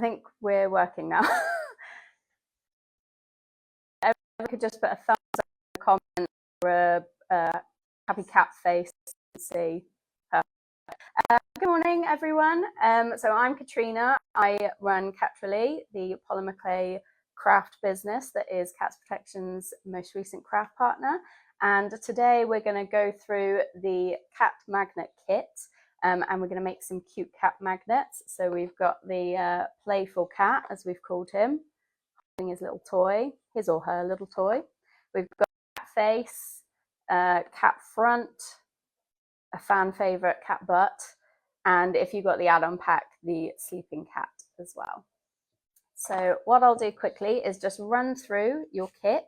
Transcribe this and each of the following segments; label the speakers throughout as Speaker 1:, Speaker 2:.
Speaker 1: think we're working now. Everyone could just put a thumbs up in the comment or a happy cat face to see. Good morning, everyone. So I'm Katrina. I run Katrilee, the polymer clay craft business that is Cats Protection's most recent craft partner. And today we're going to go through the cat magnet kit. And we're going to make some cute cat magnets. So we've got the playful cat, as we've called him, holding his little toy, his or her little toy. We've got cat face, cat front, a fan favorite cat butt, and if you've got the add-on pack, the sleeping cat as well. So what I'll do quickly is just run through your kit,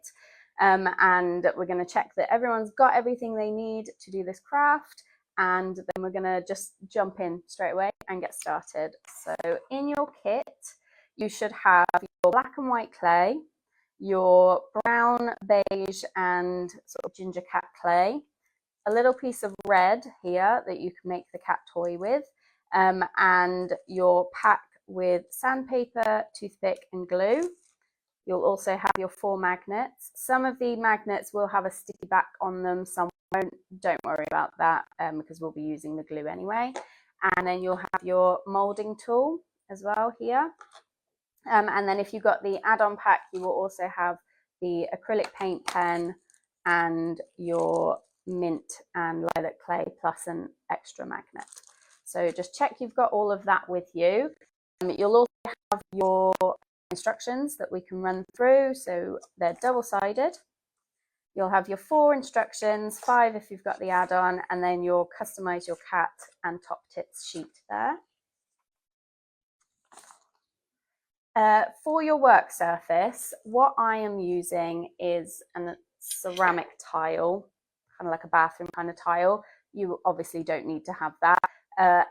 Speaker 1: and we're going to check that everyone's got everything they need to do this craft. And then we're going to just jump in straight away and get started. So in your kit, you should have your black and white clay, your brown, beige, and sort of ginger cat clay, a little piece of red here that you can make the cat toy with, and your pack with sandpaper, toothpick, and glue. You'll also have your 4 magnets. Some of the magnets will have a sticky back on them, some won't. Don't worry about that because we'll be using the glue anyway. And then you'll have your moulding tool as well here. And then if you've got the add-on pack, you will also have the acrylic paint pen and your mint and lilac clay plus an extra magnet. So just check you've got all of that with you. You'll also have your instructions that we can run through, so they're double-sided. You'll have your 4 instructions, 5 if you've got the add-on, and then you'll customize your cat and top tips sheet there. For your work surface, what I am using is a ceramic tile, kind of like a bathroom kind of tile. You obviously don't need to have that.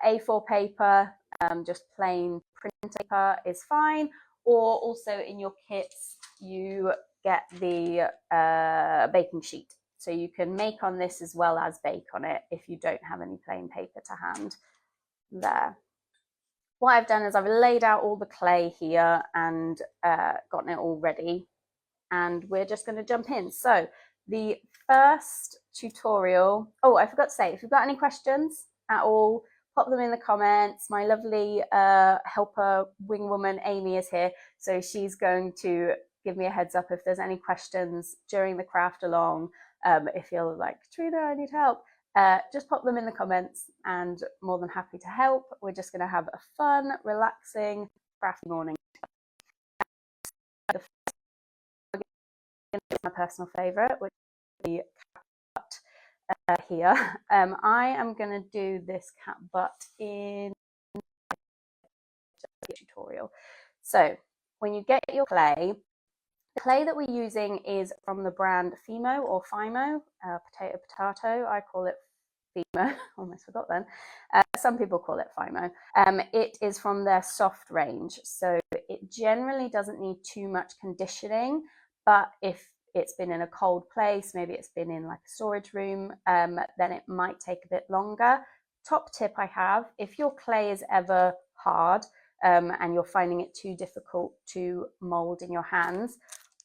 Speaker 1: A4 paper, just plain print paper is fine. Or also in your kits, you get the baking sheet. So you can make on this as well as bake on it if you don't have any plain paper to hand there. What I've done is I've laid out all the clay here and gotten it all ready. And we're just going to jump in. So the first tutorial, oh, I forgot to say, if you've got any questions at all, pop them in the comments. My lovely helper wing woman Amy is here, so she's going to give me a heads up if there's any questions during the craft along. If you're like, Katrina, I need help, just pop them in the comments and more than happy to help. We're just going to have a fun, relaxing, crafty morning. The first is my personal favourite, which is the cat butt here. I am going to do this cat butt in the tutorial. So when you get your clay, the clay that we're using is from the brand Fimo or Fimo, potato. I call it Fimo, almost forgot then. Some people call it Fimo. It is from their soft range, so it generally doesn't need too much conditioning, but if it's been in a cold place, maybe it's been in like a storage room, then it might take a bit longer. Top tip I have, if your clay is ever hard and you're finding it too difficult to mold in your hands,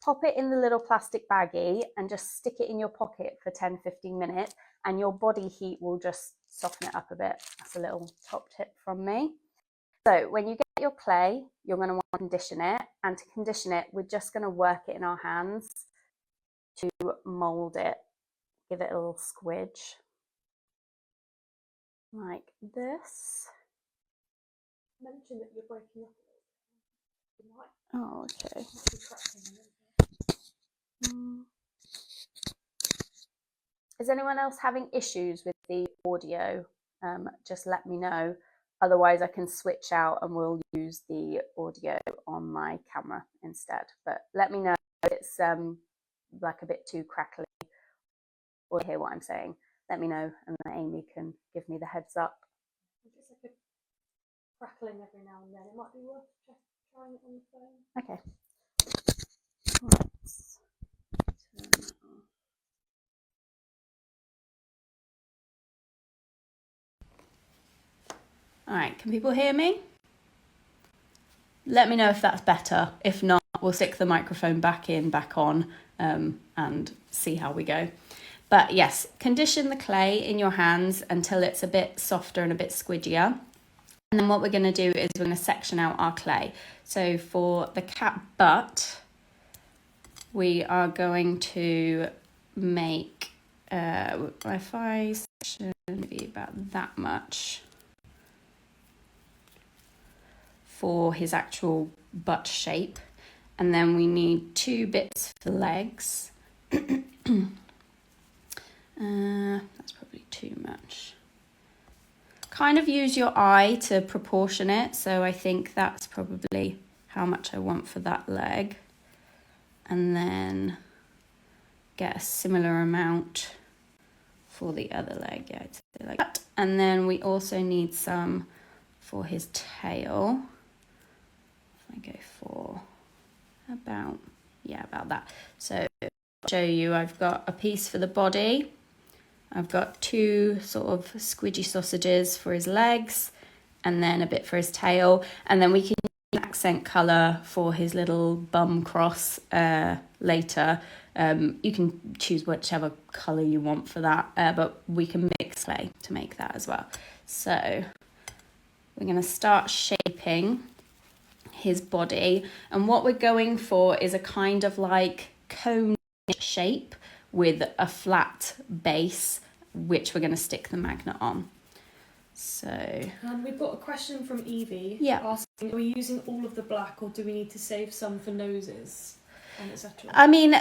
Speaker 1: pop it in the little plastic baggie and just stick it in your pocket for 10-15 minutes and your body heat will just soften it up a bit. That's a little top tip from me. So when you get your clay, you're going to want to condition it, and to condition it, we're just going to work it in our hands to mold it. Give it a little squidge like this.
Speaker 2: Mention that you're breaking up a little bit.
Speaker 1: Oh, okay. Is anyone else having issues with the audio? Just let me know. Otherwise, I can switch out and we'll use the audio on my camera instead. But let me know if it's like a bit too crackly or hear what I'm saying. Let me know, and then Amy can give me the heads up.
Speaker 2: Just like a crackling every now and then. It might be worth just trying it on the phone.
Speaker 1: Okay. Let's turn that off. All right, can people hear me? let me know if that's better. If not, we'll stick the microphone back on, and see how we go. But yes, condition the clay in your hands until it's a bit softer and a bit squidgier. And then what we're going to do is we're going to section out our clay. So for the cat butt, we are going to make, if I section maybe about that much for his actual butt shape. And then we need 2 bits for the legs. That's probably too much. Kind of use your eye to proportion it. So I think that's probably how much I want for that leg. And then get a similar amount for the other leg. Yeah, I'd say like that. And then we also need some for his tail. If I go for about that. So I'll show you, I've got a piece for the body. I've got 2 sort of squidgy sausages for his legs, and then a bit for his tail. And then we can use accent colour for his little bum cross later. You can choose whichever colour you want for that, but we can mix clay to make that as well. So we're going to start shaping his body, and what we're going for is a kind of like cone shape with a flat base, which we're going to stick the magnet on. So
Speaker 2: we've got a question from Evie,
Speaker 1: asking,
Speaker 2: are we using all of the black, or do we need to save some for noses and etc.?
Speaker 1: I mean,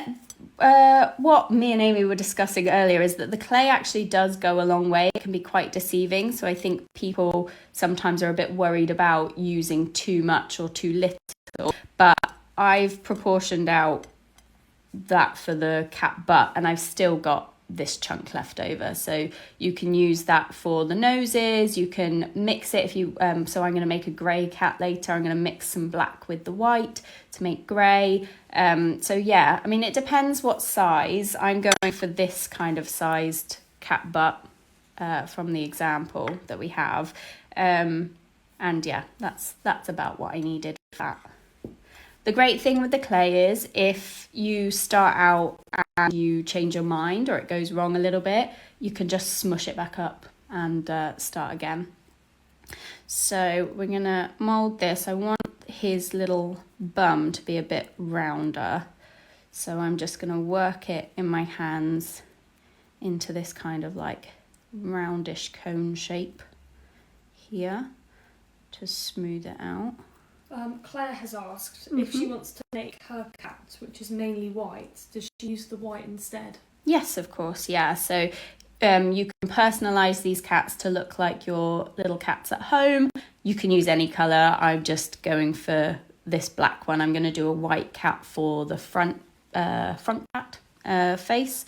Speaker 1: what me and Amy were discussing earlier is that the clay actually does go a long way. It can be quite deceiving, so I think people sometimes are a bit worried about using too much or too little, but I've proportioned out that for the cat butt, and I've still got this chunk left over, so you can use that for the noses. You can mix it if you so I'm going to make a grey cat later. I'm going to mix some black with the white to make grey. So yeah, I mean, it depends what size. I'm going for this kind of sized cat butt from the example that we have, and yeah, that's about what I needed for that. The great thing with the clay is if you start out and you change your mind or it goes wrong a little bit, you can just smush it back up and start again. So we're going to mould this. I want his little bum to be a bit rounder. So I'm just going to work it in my hands into this kind of like roundish cone shape here to smooth it out.
Speaker 2: Claire has asked if she wants to make her cat, which is mainly white, does she use the white instead?
Speaker 1: Yes, of course, yeah. So you can personalise these cats to look like your little cats at home. You can use any colour. I'm just going for this black one. I'm going to do a white cat for the front cat face,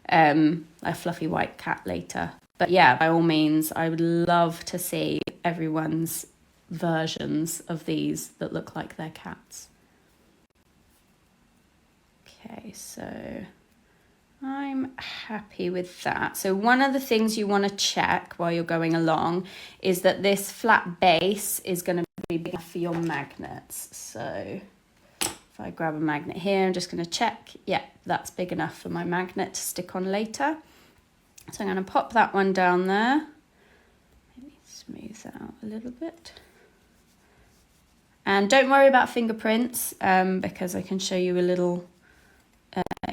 Speaker 1: a fluffy white cat later. But yeah, by all means, I would love to see everyone's versions of these that look like their cats. Okay, so I'm happy with that. So one of the things you want to check while you're going along is that this flat base is going to be big enough for your magnets. So if I grab a magnet here, I'm just going to check, yeah, that's big enough for my magnet to stick on later. So I'm going to pop that one down there. Maybe smooth that out a little bit. And don't worry about fingerprints, because I can show you a little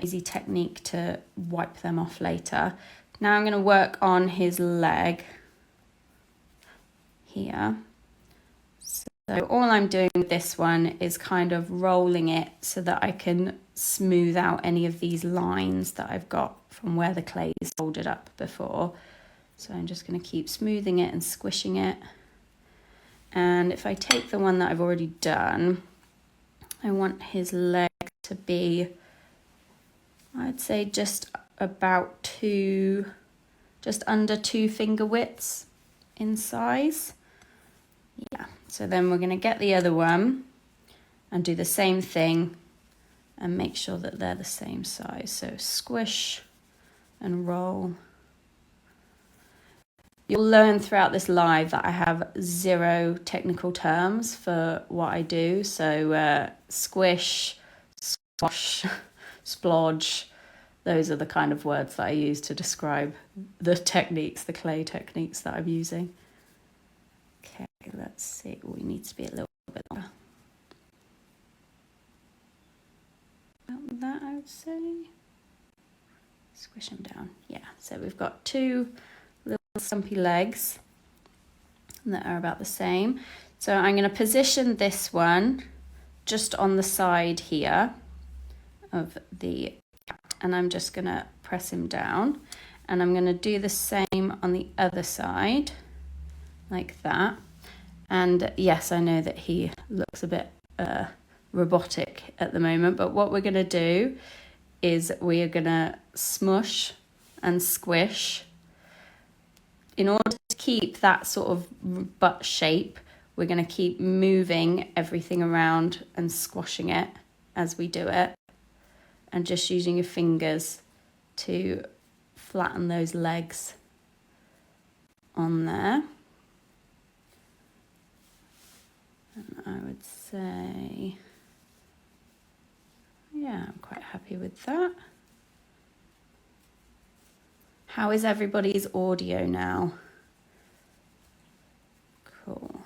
Speaker 1: easy technique to wipe them off later. Now I'm going to work on his leg here. So all I'm doing with this one is kind of rolling it so that I can smooth out any of these lines that I've got from where the clay is folded up before. So I'm just going to keep smoothing it and squishing it. And if I take the one that I've already done, I want his leg to be, I'd say just under 2 finger widths in size. Yeah, so then we're going to get the other one and do the same thing and make sure that they're the same size. So squish and roll. You'll learn throughout this live that I have 0 technical terms for what I do. So squish, squash, splodge, those are the kind of words that I use to describe the techniques, the clay techniques that I'm using. Okay, let's see. We need to be a little bit longer. About that, I would say. Squish them down. Yeah, so we've got 2 little stumpy legs that are about the same. So I'm going to position this one just on the side here of the cat, and I'm just going to press him down, and I'm going to do the same on the other side like that. And yes, I know that he looks a bit robotic at the moment, but what we're going to do is we are going to smush and squish. In order to keep that sort of butt shape, we're going to keep moving everything around and squashing it as we do it, and just using your fingers to flatten those legs on there. And I would say, yeah, I'm quite happy with that. How is everybody's audio now? Cool.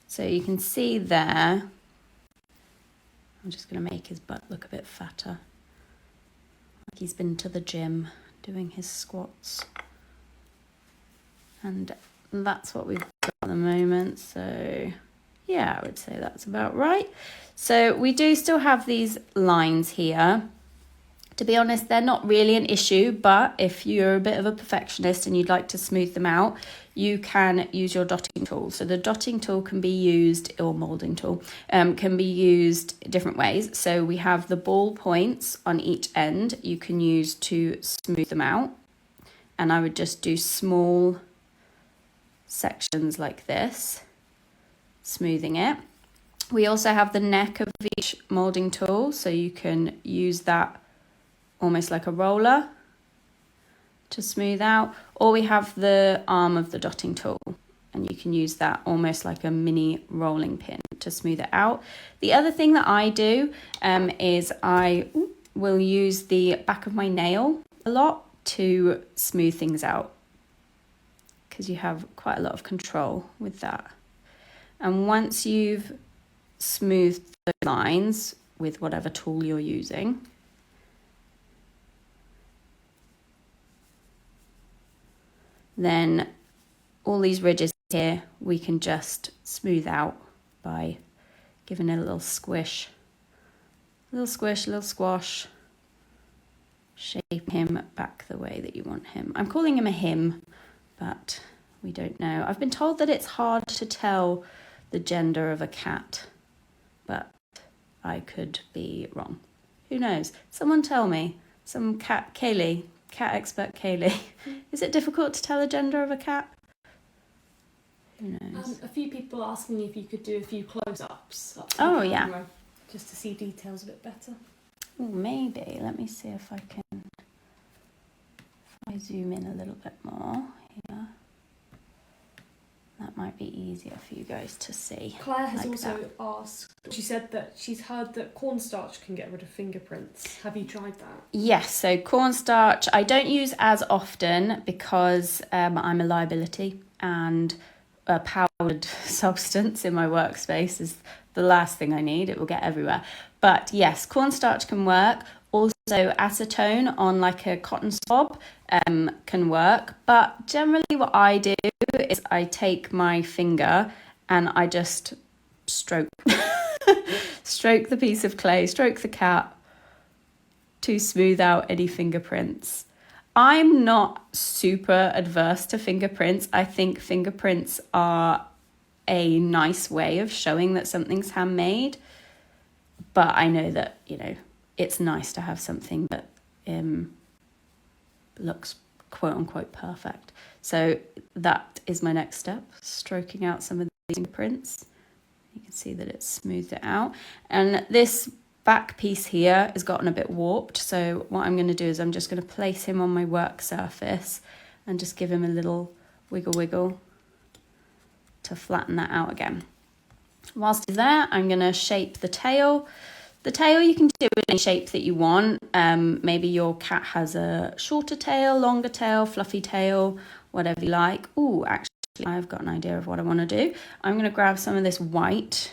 Speaker 1: So you can see there, I'm just going to make his butt look a bit fatter. Like he's been to the gym doing his squats. And that's what we've got at the moment. So yeah, I would say that's about right. So we do still have these lines here. To be honest, they're not really an issue, but if you're a bit of a perfectionist and you'd like to smooth them out, you can use your dotting tool. So the dotting tool can be used, or moulding tool, can be used different ways. So we have the ball points on each end you can use to smooth them out. And I would just do small sections like this, smoothing it. We also have the neck of each moulding tool, so you can use that almost like a roller to smooth out, or we have the arm of the dotting tool, and you can use that almost like a mini rolling pin to smooth it out. The other thing that I do is I will use the back of my nail a lot to smooth things out, because you have quite a lot of control with that. And once you've smoothed the lines with whatever tool you're using, then all these ridges here we can just smooth out by giving it a little squish, a little squash, shape him back the way that you want him. I'm calling him a him, but we don't know. I've been told that it's hard to tell the gender of a cat, but I could be wrong. Who knows? Someone tell me. Some cat expert Kaylee. Is it difficult to tell the gender of a cat? Who knows?
Speaker 2: A few people asking if you could do a few close-ups.
Speaker 1: Oh, yeah.
Speaker 2: Just to see details a bit better.
Speaker 1: Oh, maybe. Let me see if I can. If I zoom in a little bit more here, that might be easier for you guys to see.
Speaker 2: Claire has
Speaker 1: like
Speaker 2: also
Speaker 1: that.
Speaker 2: asked, she said that she's heard that cornstarch can get rid of fingerprints. Have you tried that?
Speaker 1: Yes, so cornstarch I don't use as often because I'm a liability, and a powdered substance in my workspace is the last thing I need. It will get everywhere. But yes, cornstarch can work. Also acetone on like a cotton swab can work. But generally what I do is I take my finger and I just stroke stroke the piece of clay, stroke the cat to smooth out any fingerprints. I'm not super adverse to fingerprints. I think fingerprints are a nice way of showing that something's handmade. But I know that, it's nice to have something that looks quote unquote perfect. So that is my next step, stroking out some of these fingerprints. You can see that it's smoothed it out. And this back piece here has gotten a bit warped. So what I'm going to do is I'm just going to place him on my work surface and just give him a little wiggle to flatten that out again. Whilst he's there, I'm going to shape the tail. The tail you can do any shape that you want. Maybe your cat has a shorter tail, longer tail, fluffy tail, whatever you like. Oh, actually, I've got an idea of what I want to do. I'm going to grab some of this white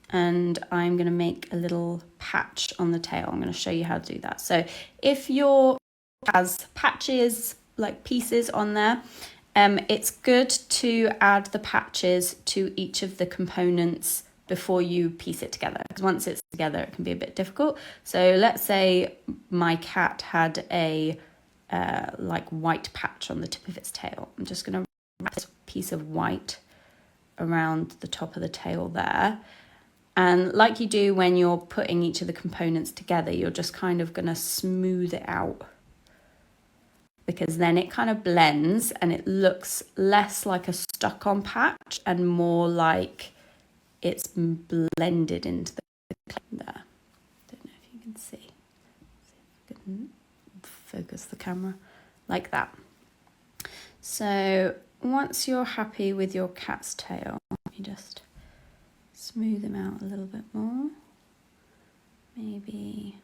Speaker 1: and I'm going to make a little patch on the tail. I'm going to show you how to do that. So if your cat has patches, like pieces on there, it's good to add the patches to each of the components before you piece it together, because once it's together it can be a bit difficult. So let's say my cat had a like white patch on the tip of its tail. I'm just going to wrap this piece of white around the top of the tail there, and like you do when you're putting each of the components together, you're just kind of going to smooth it out, because then it kind of blends and it looks less like a stuck-on patch and more like it's blended into the clay there. Don't know if you can see. See if I can focus the camera like that. So once you're happy with your cat's tail, you just smooth him out a little bit more. Maybe,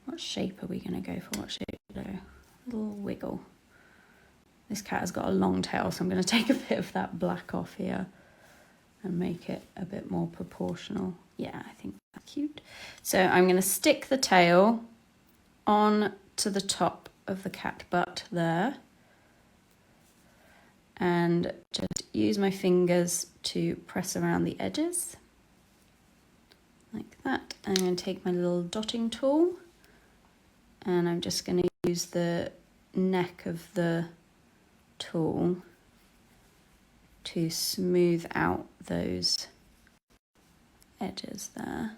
Speaker 1: what shape are we going to go for? What shape? A little wiggle. This cat has got a long tail, so I'm going to take a bit of that black off here and make it a bit more proportional. Yeah, I think that's cute. So I'm going to stick the tail on to the top of the cat butt there and just use my fingers to press around the edges like that. I'm going to take my little dotting tool and I'm just going to use the neck of the tool to smooth out those edges there.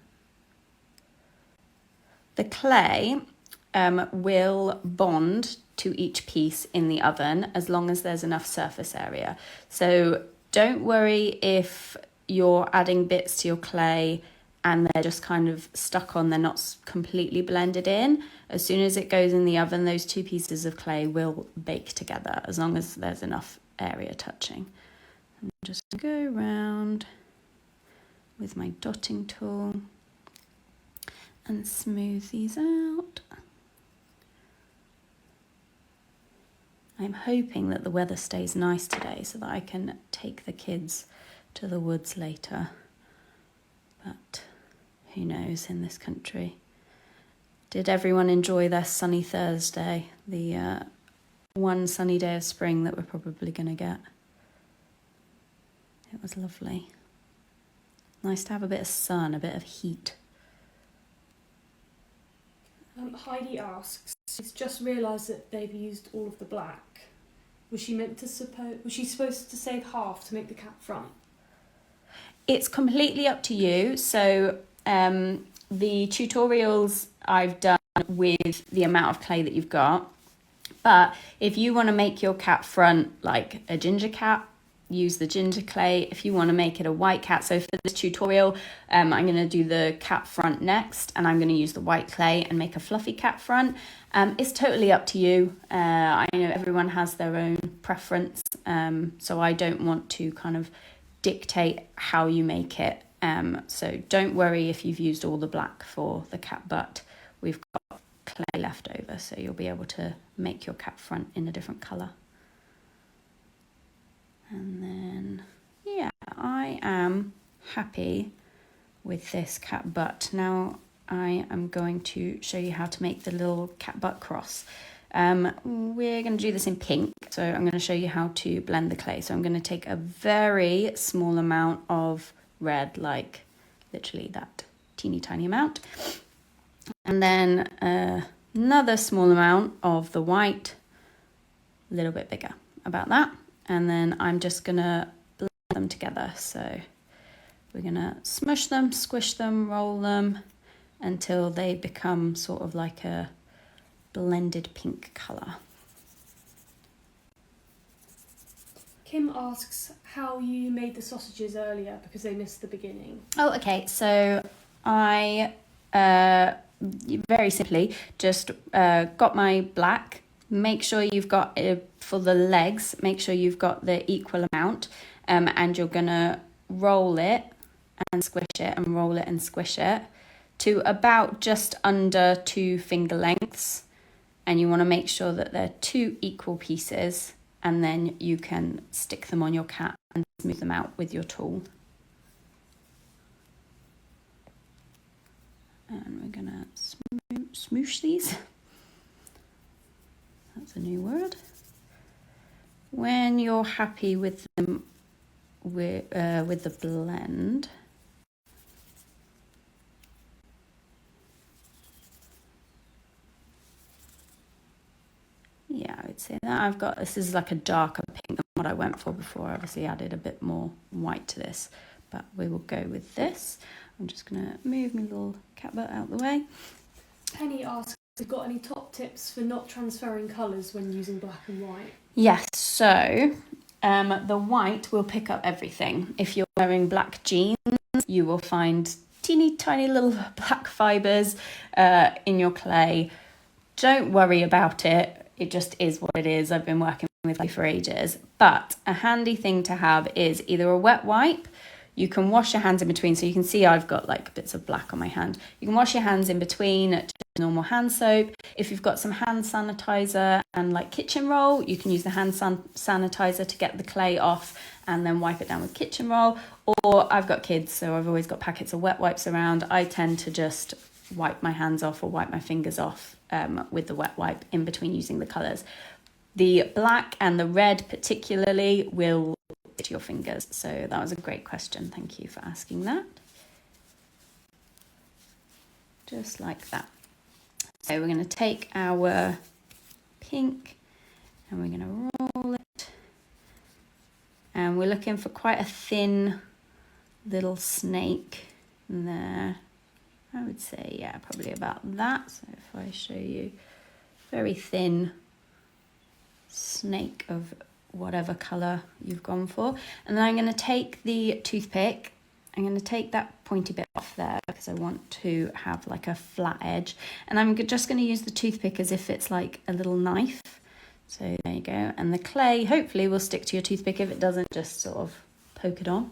Speaker 1: The clay will bond to each piece in the oven as long as there's enough surface area. So don't worry if you're adding bits to your clay and they're just kind of stuck on, they're not completely blended in. As soon as it goes in the oven, those two pieces of clay will bake together as long as there's enough area touching. I'm just going to go around with my dotting tool and smooth these out. I'm hoping that the weather stays nice today so that I can take the kids to the woods later. But who knows in this country. Did everyone enjoy their sunny Thursday? The one sunny day of spring that we're probably going to get. It was lovely. Nice to have a bit of sun, a bit of heat.
Speaker 2: Heidi asks, she's just realised that they've used all of the black. Was she supposed to save half to make the cat front?
Speaker 1: It's completely up to you. So the tutorials I've done with the amount of clay that you've got. But if you want to make your cat front like a ginger cat, use the ginger clay. If you want to make it a white cat, so for this tutorial, I'm going to do the cat front next, and I'm going to use the white clay and make a fluffy cat front. It's totally up to you. I know everyone has their own preference, so I don't want to kind of dictate how you make it. So don't worry if you've used all the black for the cat butt. We've got clay left over, so you'll be able to make your cat front in a different colour. And then, yeah, I am happy with this cat butt. Now I am going to show you how to make the little cat butt cross. We're going to do this in pink, so I'm going to show you how to blend the clay. So I'm going to take a very small amount of red, like literally that teeny tiny amount, and then another small amount of the white, a little bit bigger, about that. And then I'm just going to blend them together. So we're going to smush them, squish them, roll them until they become sort of like a blended pink colour.
Speaker 2: Kim asks how you made the sausages earlier because they missed the beginning.
Speaker 1: Oh, okay. So I very simply just got my black. Make sure you've got, for the legs, make sure you've got the equal amount, and you're going to roll it and squish it and roll it and squish it to about just under 2 finger lengths. And you want to make sure that they're 2 equal pieces, and then you can stick them on your cat and smooth them out with your tool. And we're going to smoosh these. That's a new word. When you're happy with them, with the blend, yeah, I would say that. I've got, this is like a darker pink than what I went for before. I obviously added a bit more white to this, but we will go with this. I'm just going to move my little cat butt out the way.
Speaker 2: Penny asks, have you got any top tips for not transferring colours when using black and white?
Speaker 1: Yes, so the white will pick up everything. If you're wearing black jeans, you will find teeny tiny little black fibres in your clay. Don't worry about it. It just is what it is. I've been working with clay for ages. But a handy thing to have is either a wet wipe. You can wash your hands in between. So you can see I've got like bits of black on my hand. You can wash your hands in between, just normal hand soap. If you've got some hand sanitizer and like kitchen roll, you can use the hand sanitizer to get the clay off and then wipe it down with kitchen roll. Or I've got kids, so I've always got packets of wet wipes around. I tend to just wipe my hands off or wipe my fingers off with the wet wipe in between using the colours. The black and the red particularly will hit your fingers. So that was a great question. Thank you for asking that. Just like that. So we're going to take our pink and we're going to roll it. And we're looking for quite a thin little snake there. I would say, yeah, probably about that. So if I show you, very thin snake of whatever colour you've gone for. And then I'm going to take the toothpick. I'm going to take that pointy bit off there because I want to have like a flat edge. And I'm just going to use the toothpick as if it's like a little knife. So there you go. And the clay hopefully will stick to your toothpick. If it doesn't, just sort of poke it on.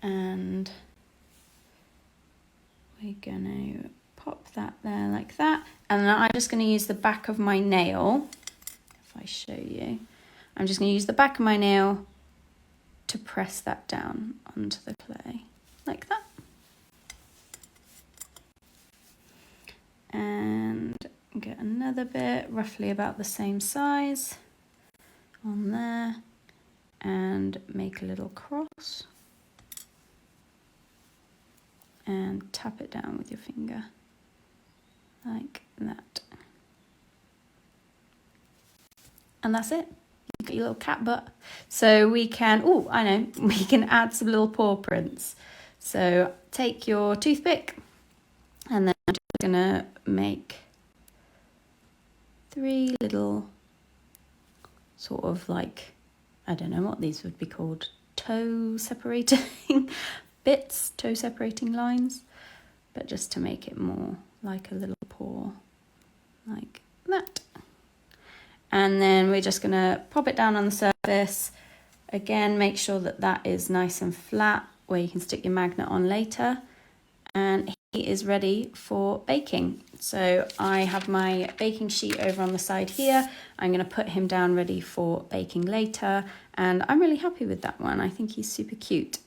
Speaker 1: And we're going to pop that there like that. And then I'm just going to use the back of my nail. If I show you, I'm just going to use the back of my nail to press that down onto the clay like that. And get another bit roughly about the same size on there and make a little cross and tap it down with your finger like that. And that's it. You've got your little cat butt. So we can, oh, I know, we can add some little paw prints. So take your toothpick and then I'm just going to make 3 little sort of like, I don't know what these would be called, toe separating bits, toe separating lines, but just to make it more like a little paw, like that. And then we're just going to pop it down on the surface. Again, make sure that that is nice and flat where you can stick your magnet on later. And he is ready for baking. So I have my baking sheet over on the side here. I'm going to put him down ready for baking later. And I'm really happy with that one. I think he's super cute.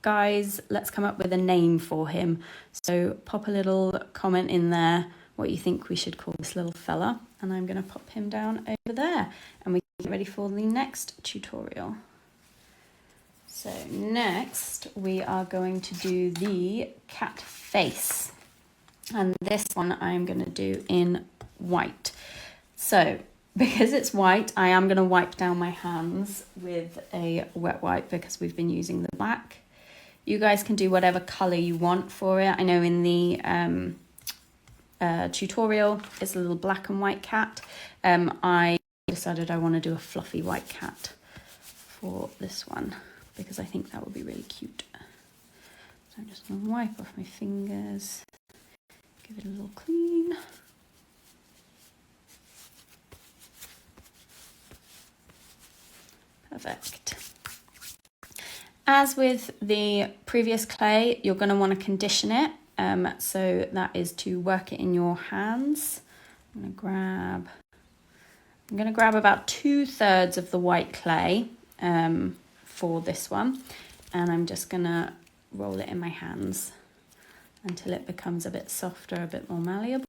Speaker 1: Guys, let's come up with a name for him. So pop a little comment in there what you think we should call this little fella. And I'm going to pop him down over there. And we can get ready for the next tutorial. So next we are going to do the cat face. And this one I'm going to do in white. So because it's white, I am going to wipe down my hands with a wet wipe because we've been using the black. You guys can do whatever colour you want for it. I know in the tutorial it's a little black and white cat. I decided I want to do a fluffy white cat. for this one because I think that would be really cute. So I'm just going to wipe off my fingers, give it a little clean. Perfect. As with the previous clay, you're going to want to condition it. So that is to work it in your hands. I'm going to grab about 2/3 of the white clay for this one, and I'm just going to roll it in my hands until it becomes a bit softer, a bit more malleable.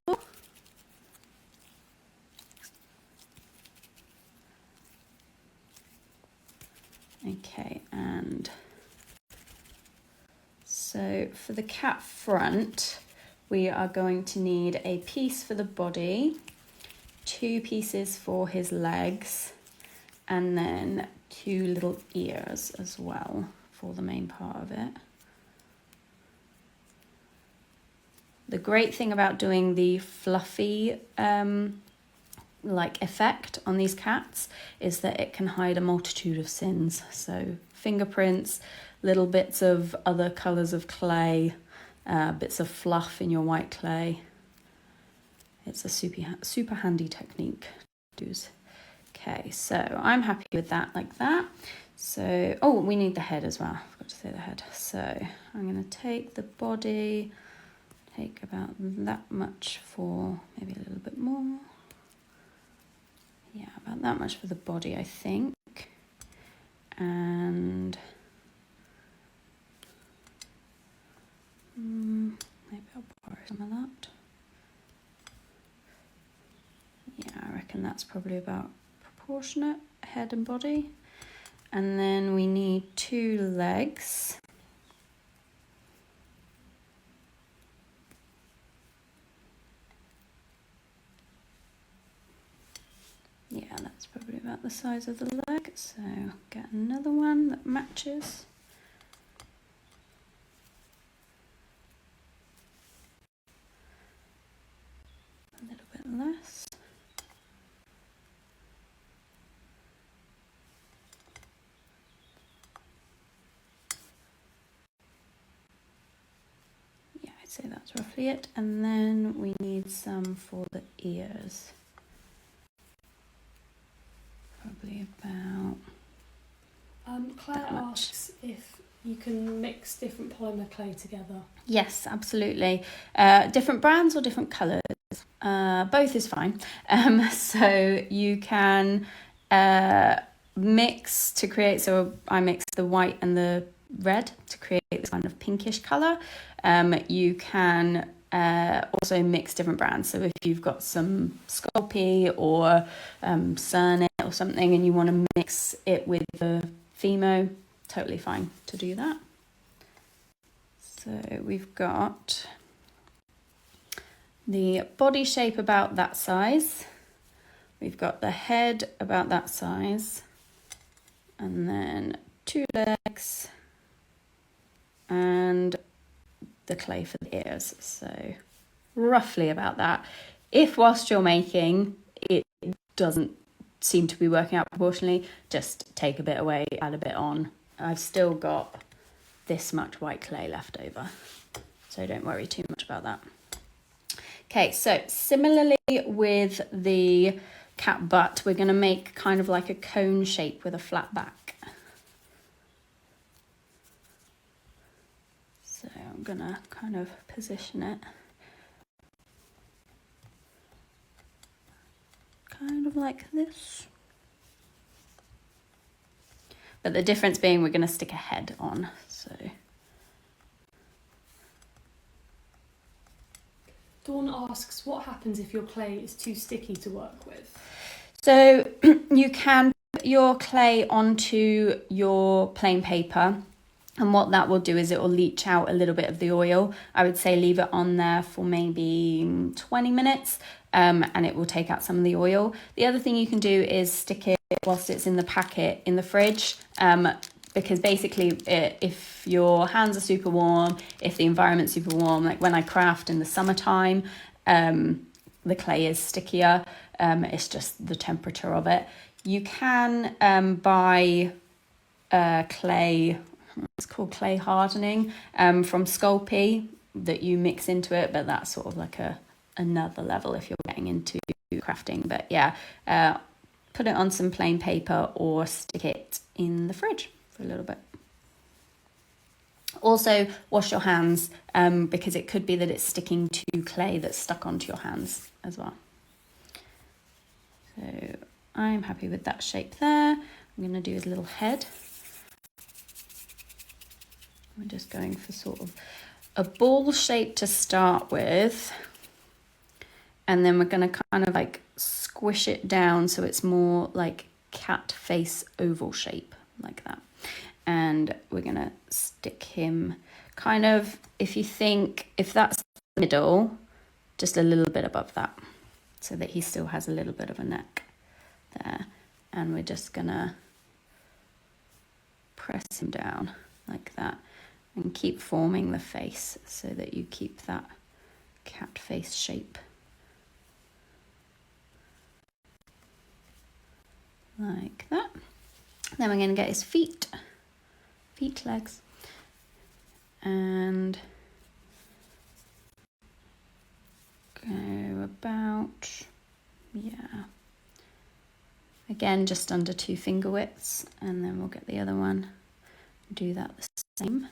Speaker 1: Okay, and so for the cat front, we are going to need a piece for the body, 2 pieces for his legs, and then 2 little ears as well for the main part of it. The great thing about doing the fluffy like effect on these cats is that it can hide a multitude of sins. So fingerprints, little bits of other colours of clay, bits of fluff in your white clay. It's a super handy technique to use. Okay, so I'm happy with that like that. So, oh, we need the head as well. I forgot to say the head. So I'm going to take the body, take about that much for maybe a little bit more. Yeah, about that much for the body, I think. And maybe I'll borrow some of that. Yeah, I reckon that's probably about proportionate, head and body. And then we need 2 legs. Yeah, that's probably about the size of the leg. So get another one that matches. A little bit less. Yeah, I'd say that's roughly it. And then we need some for the ears. Probably about
Speaker 2: Claire asks if you can mix different polymer clay together.
Speaker 1: Yes, absolutely. Different brands or different colours? Both is fine. So you can mix to create, so I mix the white and the red to create this kind of pinkish colour. You can also mix different brands. So if you've got some Sculpey or Cernit or something and you want to mix it with the Fimo, totally fine to do that. So we've got the body shape about that size. We've got the head about that size. And then 2 legs and the clay for the ears. So roughly about that. If whilst you're making, it doesn't seem to be working out proportionally, just take a bit away, add a bit on. I've still got this much white clay left over, so don't worry too much about that. Okay, so similarly with the cat butt, we're going to make kind of like a cone shape with a flat back. So I'm going to kind of position it kind of like this. But the difference being we're going to stick a head on. So
Speaker 2: Dawn asks, what happens if your clay is too sticky to work with?
Speaker 1: So you can put your clay onto your plain paper, and what that will do is it will leach out a little bit of the oil. I would say leave it on there for maybe 20 minutes and it will take out some of the oil. The other thing you can do is stick it whilst it's in the packet in the fridge, because basically if your hands are super warm, if the environment's super warm, like when I craft in the summertime, the clay is stickier. It's just the temperature of it. You can buy clay, it's called clay hardening, from Sculpey that you mix into it, but that's sort of like another level if you're getting into crafting. But yeah, put it on some plain paper or stick it in the fridge for a little bit. Also, wash your hands, because it could be that it's sticking to clay that's stuck onto your hands as well. So I'm happy with that shape there. I'm going to do his little head. We're just going for sort of a ball shape to start with. And then we're going to kind of like squish it down so it's more like cat face oval shape, like that. And we're going to stick him kind of, if that's the middle, just a little bit above that, so that he still has a little bit of a neck there. And we're just going to press him down like that and keep forming the face so that you keep that cat face shape. Like that. Then we're going to get his feet, legs, and go about, yeah, again just under 2 finger widths, and then we'll get the other one, do that the same.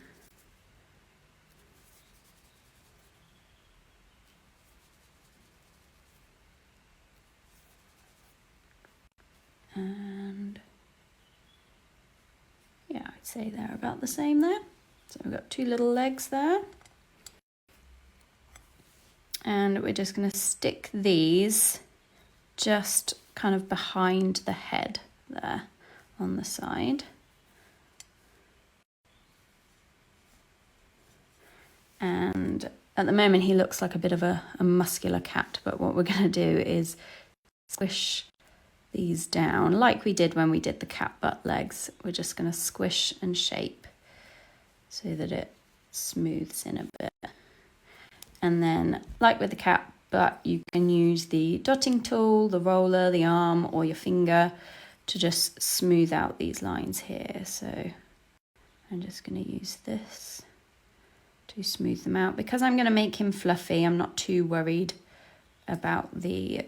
Speaker 1: And yeah, I'd say they're about the same there. So we've got 2 little legs there. And we're just going to stick these just kind of behind the head there on the side. And at the moment he looks like a bit of a muscular cat, but what we're going to do is squish these down like we did when we did the cat butt legs. We're just going to squish and shape so that it smooths in a bit. And then, like with the cat butt, you can use the dotting tool, the roller, the arm, or your finger to just smooth out these lines here. So I'm just going to use this to smooth them out. Because I'm going to make him fluffy, I'm not too worried about the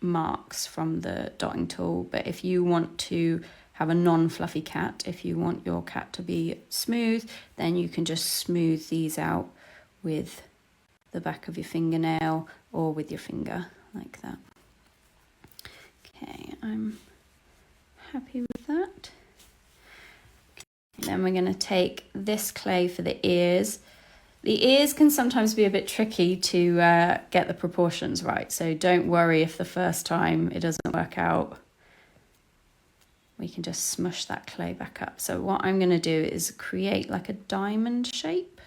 Speaker 1: marks from the dotting tool. But if you want to have a non-fluffy cat, if you want your cat to be smooth, then you can just smooth these out with the back of your fingernail or with your finger, like that. Okay, I'm happy with that. Then we're going to take this clay for the ears. The ears can sometimes be a bit tricky to get the proportions right, so don't worry if the first time it doesn't work out. We can just smush that clay back up. So what I'm going to do is create like a diamond shape,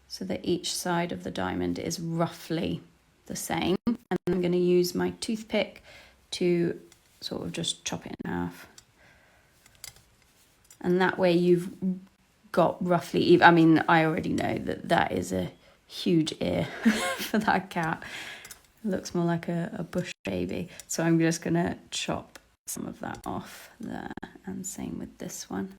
Speaker 1: so that each side of the diamond is roughly the same. And I'm going to use my toothpick to sort of just chop it in half. And that way you've got roughly even. I mean, I already know that that is a huge ear for that cat. It looks more like a bush baby. So I'm just going to chop some of that off there, and same with this one.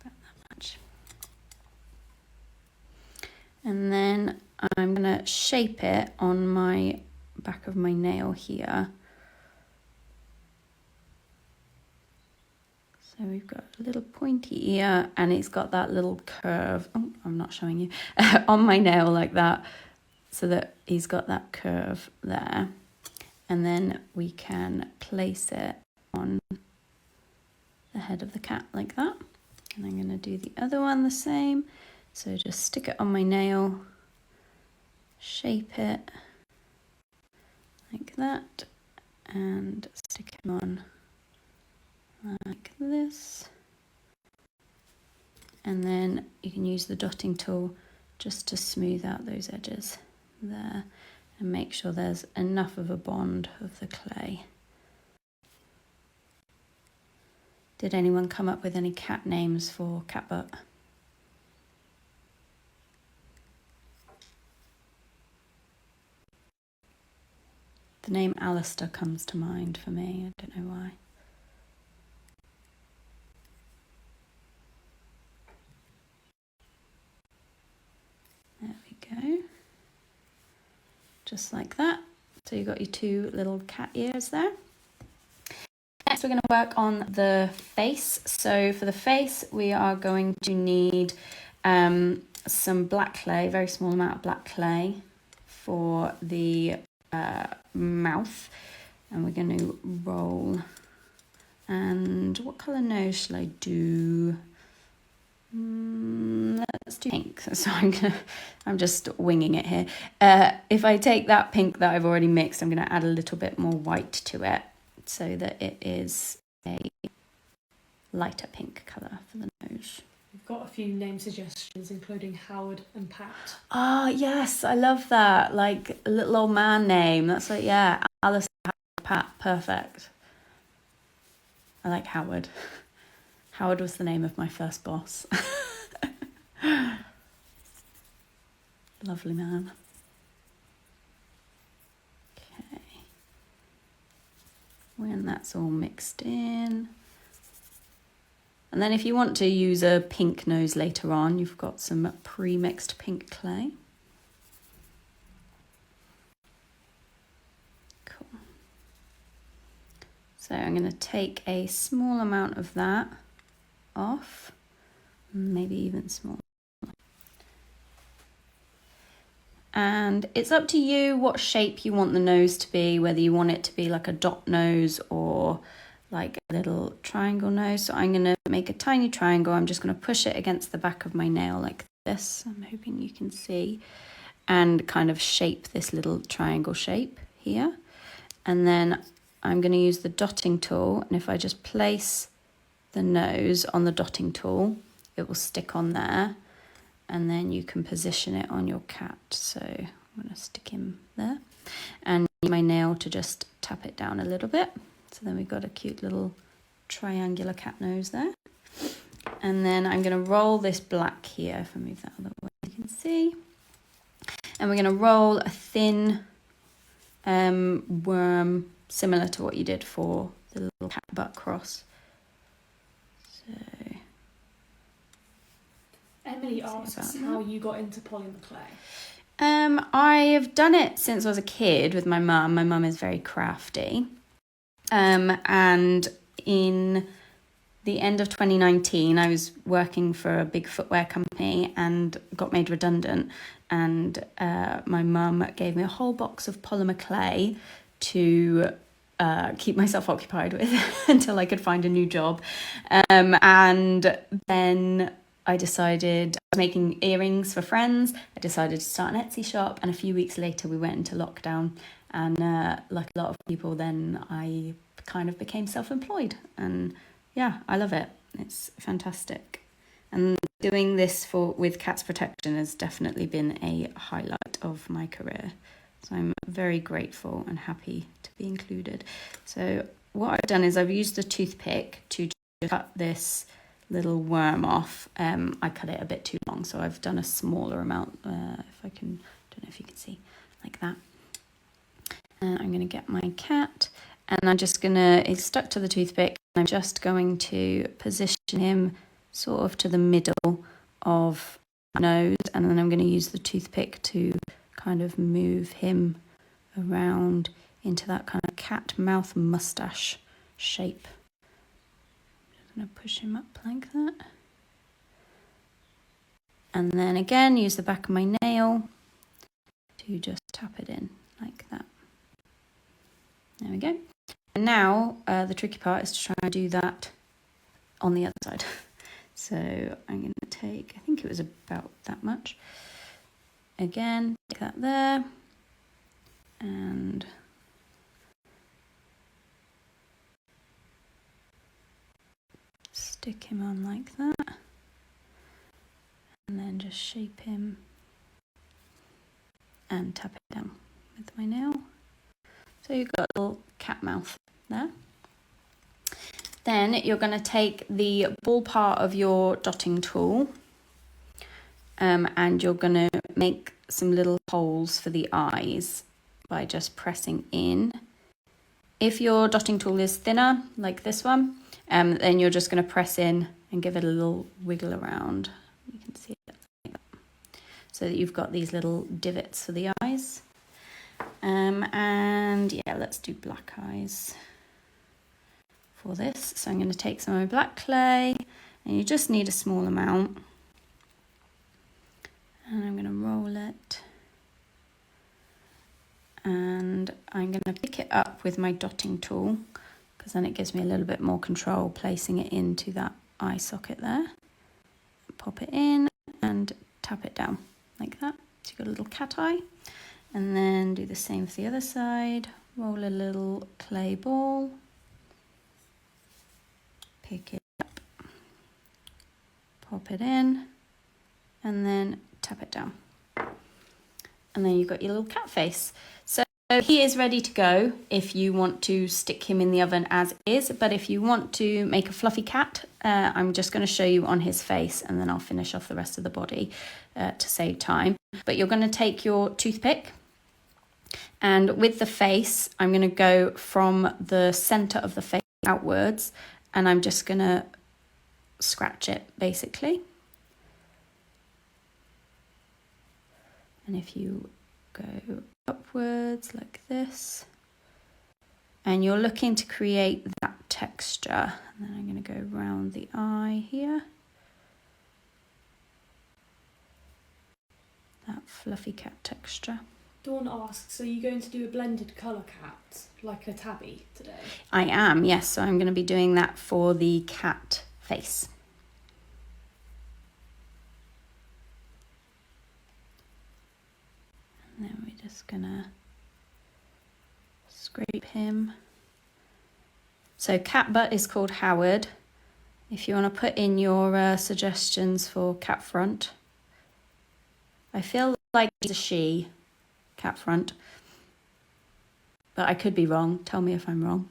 Speaker 1: About that much. And then I'm going to shape it on my back of my nail here. So we've got a little pointy ear, and it's got that little curve. Oh, I'm not showing you. On my nail like that, so that he's got that curve there. And then we can place it on the head of the cat like that. And I'm going to do the other one the same. So just stick it on my nail, shape it like that, and stick him on like this. And then you can use the dotting tool just to smooth out those edges there, and make sure there's enough of a bond of the clay. Did anyone come up with any cat names for cat butt? The name Alistair comes to mind for me. I don't know why. There we go. Just like that. So you've got your two little cat ears there. Next we're going to work on the face. So for the face we are going to need some black clay, very small amount of black clay for the mouth. And we're going to roll. And what colour nose shall I do? Let's do pink. So I'm just winging it here. If I take that pink that I've already mixed, I'm going to add a little bit more white to it so that it is a lighter pink colour for the nose.
Speaker 2: We've got a few name suggestions, including Howard and Pat.
Speaker 1: Ah, yes, I love that. Like a little old man name. That's like, yeah, Alice, Pat, perfect. I like Howard. Howard was the name of my first boss. Lovely man. Okay. When that's all mixed in. And then if you want to use a pink nose later on, you've got some pre-mixed pink clay. Cool. So I'm going to take a small amount of that off, maybe even smaller. And it's up to you what shape you want the nose to be, whether you want it to be like a dot nose or like a little triangle nose. So I'm going to make a tiny triangle. I'm just going to push it against the back of my nail like this. I'm hoping you can see, and kind of shape this little triangle shape here. And then I'm going to use the dotting tool, and if I just place the nose on the dotting tool, it will stick on there, and then you can position it on your cat. So I'm going to stick him there and use my nail to just tap it down a little bit. So then we've got a cute little triangular cat nose there. And then I'm going to roll this black here. If I move that other way, you can see. And we're going to roll a thin worm, similar to what you did for the little cat butt cross. So
Speaker 2: Emily asks how you got into polymer clay.
Speaker 1: I've done it since I was a kid with my mum. My mum is very crafty. And in the end of 2019, I was working for a big footwear company and got made redundant. And my mum gave me a whole box of polymer clay to keep myself occupied with until I could find a new job. And then I decided, I was making earrings for friends. I decided to start an Etsy shop, and a few weeks later we went into lockdown. And like a lot of people, then I kind of became self-employed. And yeah, I love it. It's fantastic. And doing this with Cats Protection has definitely been a highlight of my career. So I'm very grateful and happy to be included. So what I've done is I've used a toothpick to cut this little worm off. I cut it a bit too long, so I've done a smaller amount. If I can, don't know if you can see, like that. And I'm going to get my cat, and I'm just going to, it's stuck to the toothpick, and I'm just going to position him sort of to the middle of my nose, and then I'm going to use the toothpick to kind of move him around into that kind of cat mouth mustache shape. I'm just going to push him up like that. And then again, use the back of my nail to just tap it in like that. There we go. And now the tricky part is to try and do that on the other side. So I'm going to take, I think it was about that much. Again, take that there. And stick him on like that. And then just shape him and tap it down with my nail. So you've got a little cat mouth there. Then you're going to take the ball part of your dotting tool and you're going to make some little holes for the eyes by just pressing in. If your dotting tool is thinner, like this one, then you're just going to press in and give it a little wiggle around. You can see it like that. So that you've got these little divots for the eyes. And yeah, let's do black eyes for this. So I'm going to take some of my black clay, and you just need a small amount. And I'm going to roll it. And I'm going to pick it up with my dotting tool, because then it gives me a little bit more control placing it into that eye socket there. Pop it in and tap it down like that. So you've got a little cat eye. And then do the same for the other side. Roll a little clay ball. Pick it up. Pop it in. And then tap it down. And then you've got your little cat face. So he is ready to go if you want to stick him in the oven as is. But if you want to make a fluffy cat, I'm just going to show you on his face, and then I'll finish off the rest of the body to save time. But you're going to take your toothpick, and with the face, I'm going to go from the center of the face outwards, and I'm just going to scratch it basically. And if you go upwards like this, and you're looking to create that texture, and then I'm going to go around the eye here. That fluffy cat texture.
Speaker 2: Dawn asks, are you going to do a blended colour cat, like a tabby today?
Speaker 1: I am, yes. So I'm going to be doing that for the cat face. And then we're just going to scrape him. So cat butt is called Howard. If you want to put in your suggestions for cat front. I feel like he's a she. Cat front, but I could be wrong. Tell me if I'm wrong.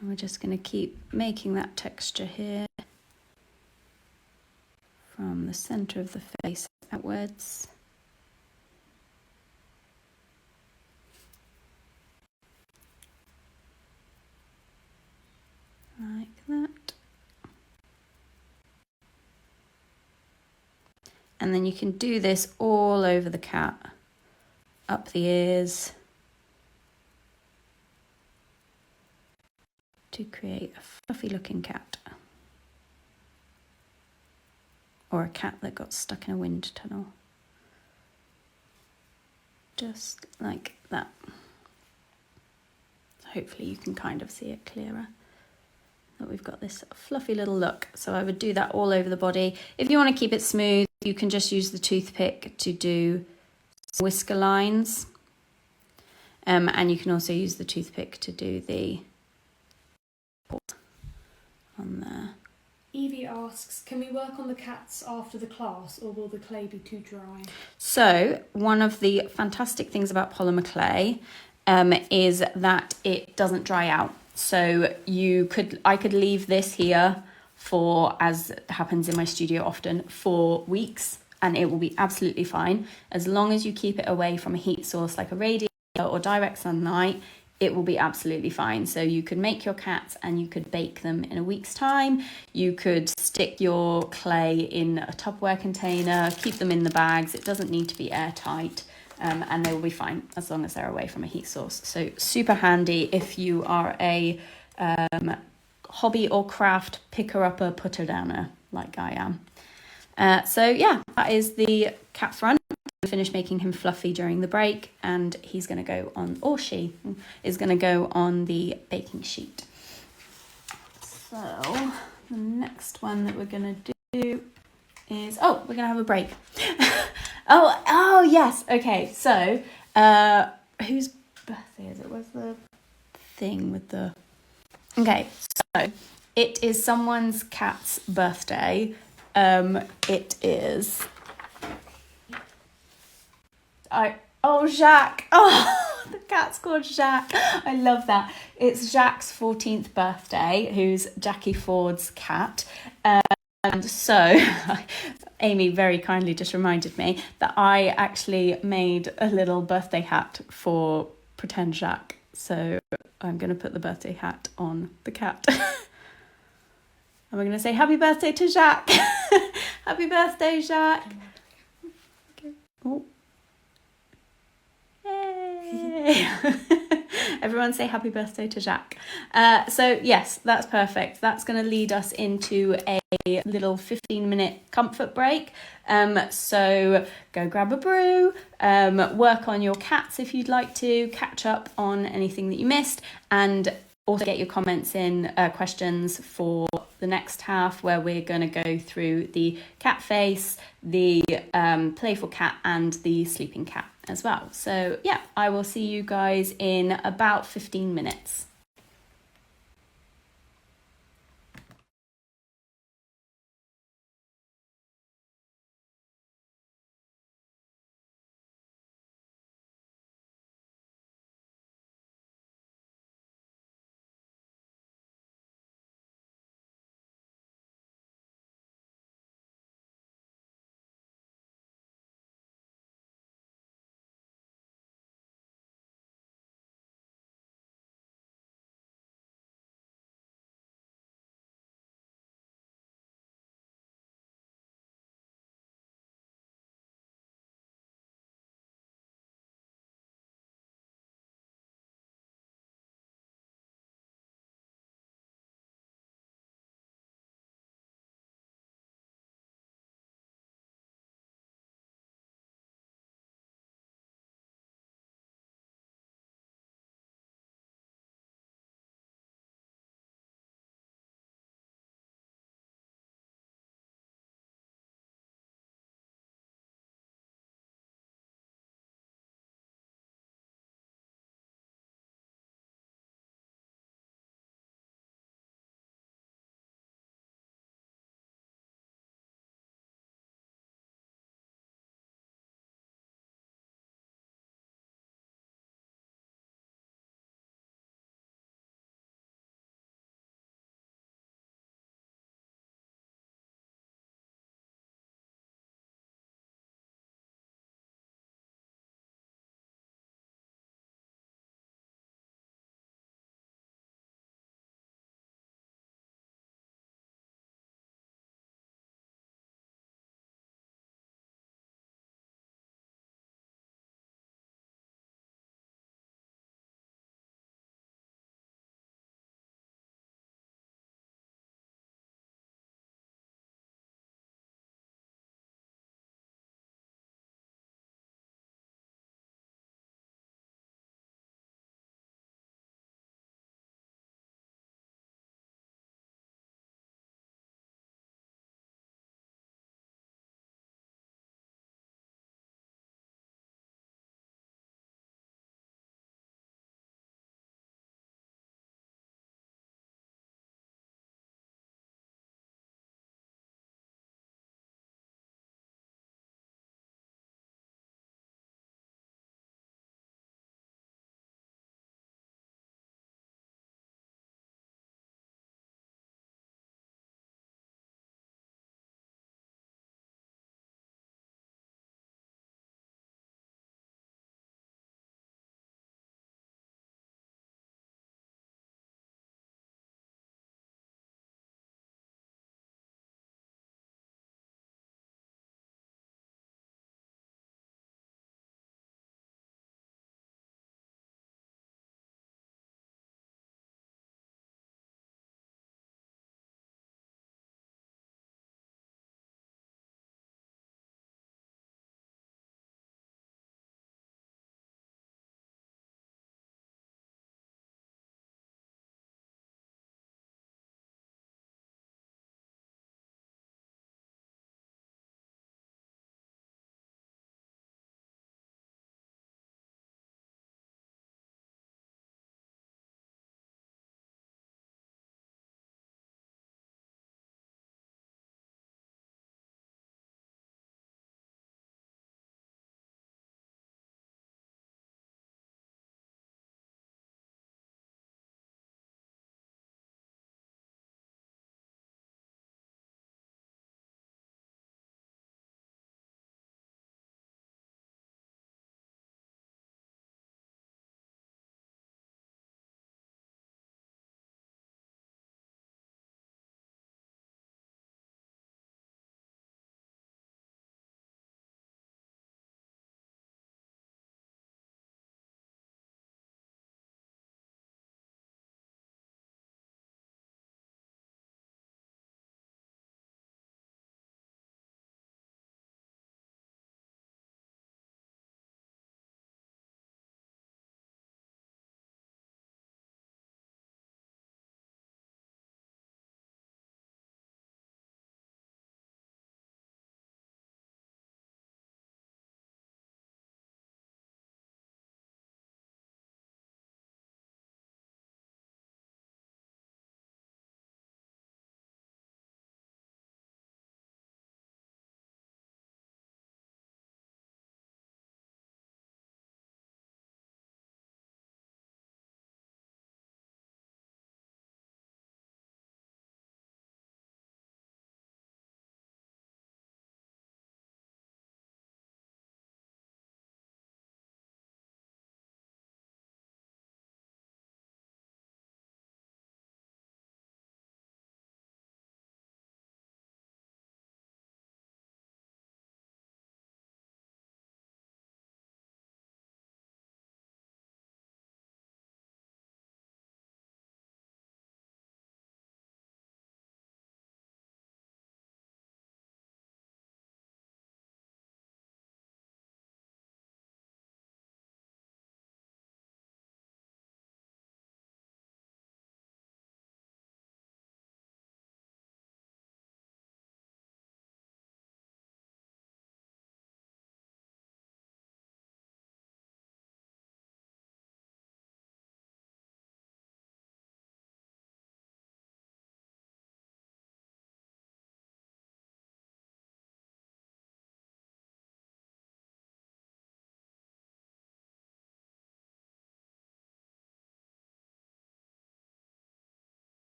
Speaker 1: And we're just going to keep making that texture here from the center of the face outwards. Like that. And then you can do this all over the cat. Up the ears, to create a fluffy looking cat, or a cat that got stuck in a wind tunnel, just like that. Hopefully you can kind of see it clearer, that we've got this fluffy little look. So I would do that all over the body. If you want to keep it smooth, you can just use the toothpick to do whisker lines, and you can also use the toothpick to do the on there.
Speaker 2: Evie asks, can we work on the cats after the class, or will the clay be too dry?
Speaker 1: So one of the fantastic things about polymer clay is that it doesn't dry out. So I could leave this here for, as happens in my studio often, for weeks, and it will be absolutely fine. As long as you keep it away from a heat source like a radiator or direct sunlight, it will be absolutely fine. So you could make your cats and you could bake them in a week's time. You could stick your clay in a Tupperware container, keep them in the bags. It doesn't need to be airtight, and they will be fine as long as they're away from a heat source. So super handy if you are a hobby or craft picker-upper, putter-downer like I am. So yeah, that is the cat front. I finished making him fluffy during the break, and he's going to go on, or she is going to go on the baking sheet. So the next one that we're going to do is, we're going to have a break. oh yes, okay. So whose birthday is it? Where's the thing with the? Okay, so it is someone's cat's birthday. It is. Jacques. Oh, the cat's called Jacques. I love that. It's Jacques' 14th birthday, who's Jackie Ford's cat. So Amy very kindly just reminded me that I actually made a little birthday hat for Pretend Jacques. So I'm going to put the birthday hat on the cat. And we're going to say happy birthday to Jacques. Happy birthday, Jacques. Oh. Yay. Everyone say happy birthday to Jacques. So yes, that's perfect. That's going to lead us into a little 15-minute comfort break. So go grab a brew, work on your cats if you'd like to, catch up on anything that you missed, and also get your comments in, questions for the next half, where we're going to go through the cat face, the playful cat, and the sleeping cat as well. So yeah, I will see you guys in about 15 minutes.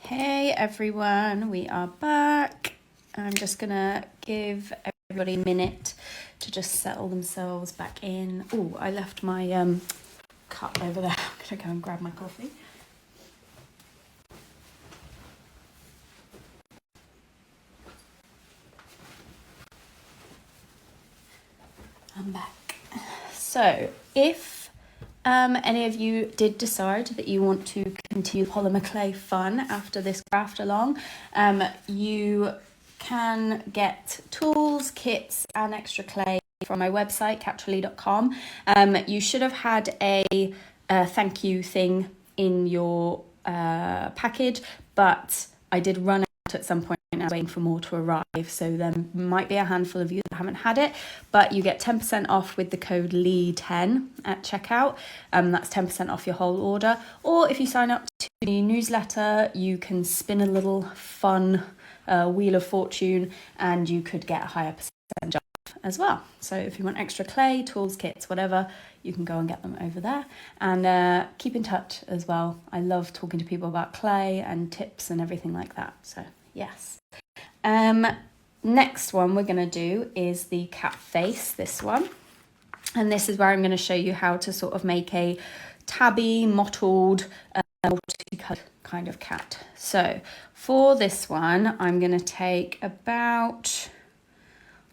Speaker 1: Hey everyone, we are back. I'm just gonna give everybody a minute to just settle themselves back in. Oh, I left my cup over there. I'm gonna go and grab my coffee. I'm back. So if any of you did decide that you want to continue polymer clay fun after this craft along, you can get tools, kits and extra clay from my website, katrilee.com. You should have had a thank you thing in your package, but I did run out at some point and I was waiting for more to arrive, so there might be a handful of you that haven't had it, but you get 10% off with the code LEE10 at checkout. That's 10% off your whole order, or if you sign up to the newsletter you can spin a little fun wheel of fortune and you could get a higher percentage off as well. So if you want extra clay, tools, kits, whatever, you can go and get them over there, and keep in touch as well. I love talking to people about clay and tips and everything like that, so yes. Next one we're going to do is the cat face, this one, and this is where I'm going to show you how to sort of make a tabby, mottled, multicolored kind of cat. So for this one I'm going to take about,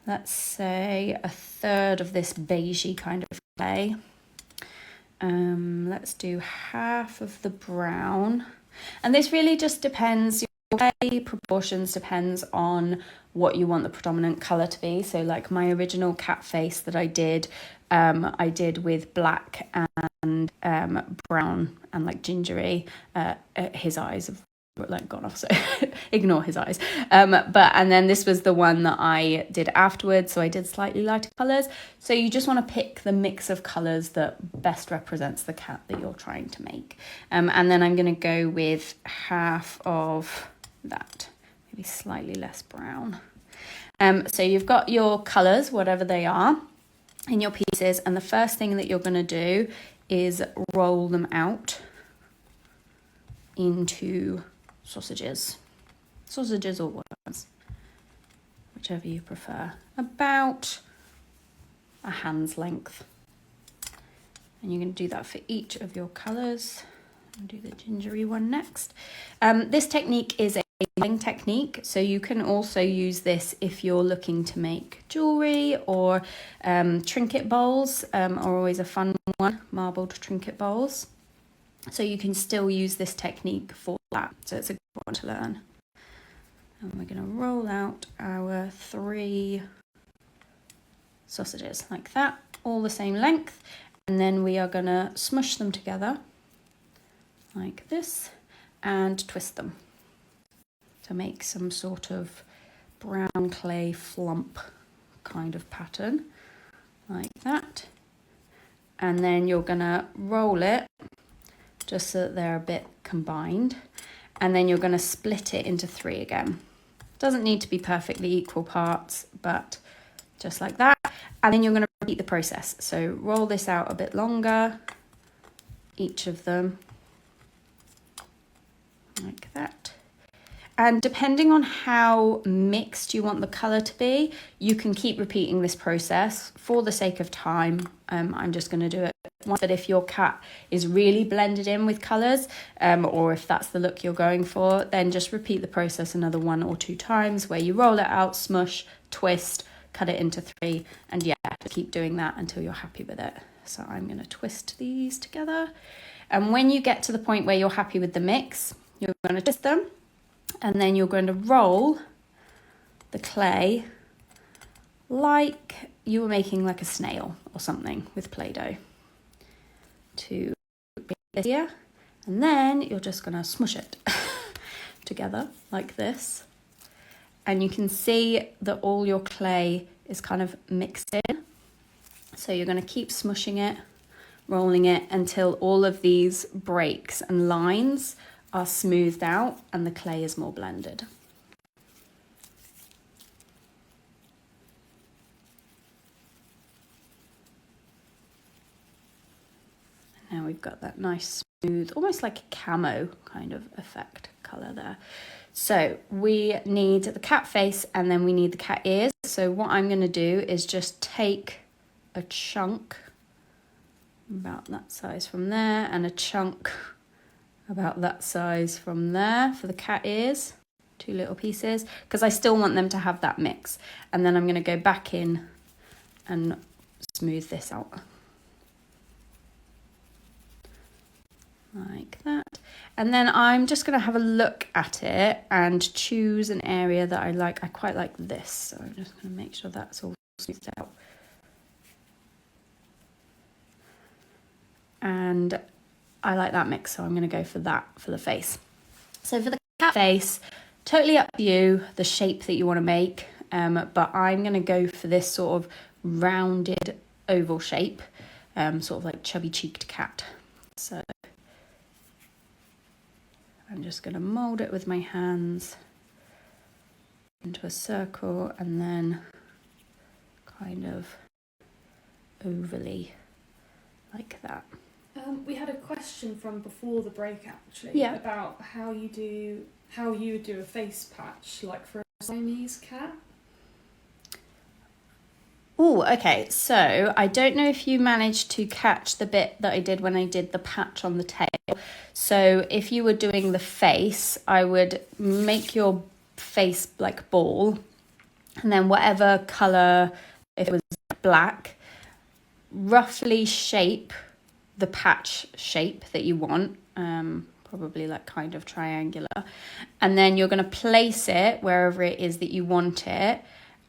Speaker 1: let's say, a third of this beigey kind of clay. Let's do half of the brown, and this really just depends. Your clay proportions depends on what you want the predominant colour to be. So like my original cat face that I did with black and brown and like gingery. His eyes have like gone off, so ignore his eyes. And then this was the one that I did afterwards, so I did slightly lighter colours. So you just want to pick the mix of colours that best represents the cat that you're trying to make. And then I'm going to go with half of that, maybe slightly less brown. So you've got your colours, whatever they are, in your pieces, and the first thing that you're going to do is roll them out into sausages or worms, whichever you prefer, about a hand's length. And you're going to do that for each of your colours. I'll do the gingery one next. This technique is a molding technique, so you can also use this if you're looking to make jewellery, or trinket bowls are always a fun one, marbled trinket bowls. So you can still use this technique for that, so it's a good one to learn. And we're going to roll out our 3 sausages like that, all the same length, and then we are going to smush them together like this and twist them to make some sort of brown clay flump kind of pattern like that. And then you're going to roll it just so that they're a bit combined, and then you're going to split it into 3 again. Doesn't need to be perfectly equal parts, but just like that. And then you're going to repeat the process. So roll this out a bit longer, each of them like that. And depending on how mixed you want the colour to be, you can keep repeating this process. For the sake of time, I'm just going to do it once. But if your cat is really blended in with colours, or if that's the look you're going for, then just repeat the process another 1 or 2 times, where you roll it out, smush, twist, cut it into 3, and yeah, keep doing that until you're happy with it. So I'm going to twist these together. And when you get to the point where you're happy with the mix, you're going to twist them. And then you're going to roll the clay like you were making like a snail or something with Play-Doh to make it easier. And then you're just going to smush it together like this. And you can see that all your clay is kind of mixed in. So you're going to keep smushing it, rolling it until all of these breaks and lines are smoothed out and the clay is more blended. Now we've got that nice smooth, almost like a camo kind of effect colour there. So we need the cat face and then we need the cat ears. So what I'm going to do is just take a chunk about that size from there and a chunk about that size from there for the cat ears, 2 little pieces, because I still want them to have that mix. And then I'm going to go back in and smooth this out like that. And then I'm just going to have a look at it and choose an area that I like. I quite like this, so I'm just going to make sure that's all smoothed out. And I like that mix, so I'm going to go for that for the face. So for the cat face, totally up to you, the shape that you want to make, but I'm going to go for this sort of rounded oval shape, sort of like chubby cheeked cat. So I'm just going to mould it with my hands into a circle and then kind of ovally like that.
Speaker 2: We had a question from before the break actually about how you would do a face patch like for a Siamese cat.
Speaker 1: Oh, okay. So I don't know if you managed to catch the bit that I did when I did the patch on the tail. So if you were doing the face, I would make your face like ball, and then whatever colour, if it was black, roughly shape the patch shape that you want, probably like kind of triangular, and then you're going to place it wherever it is that you want it.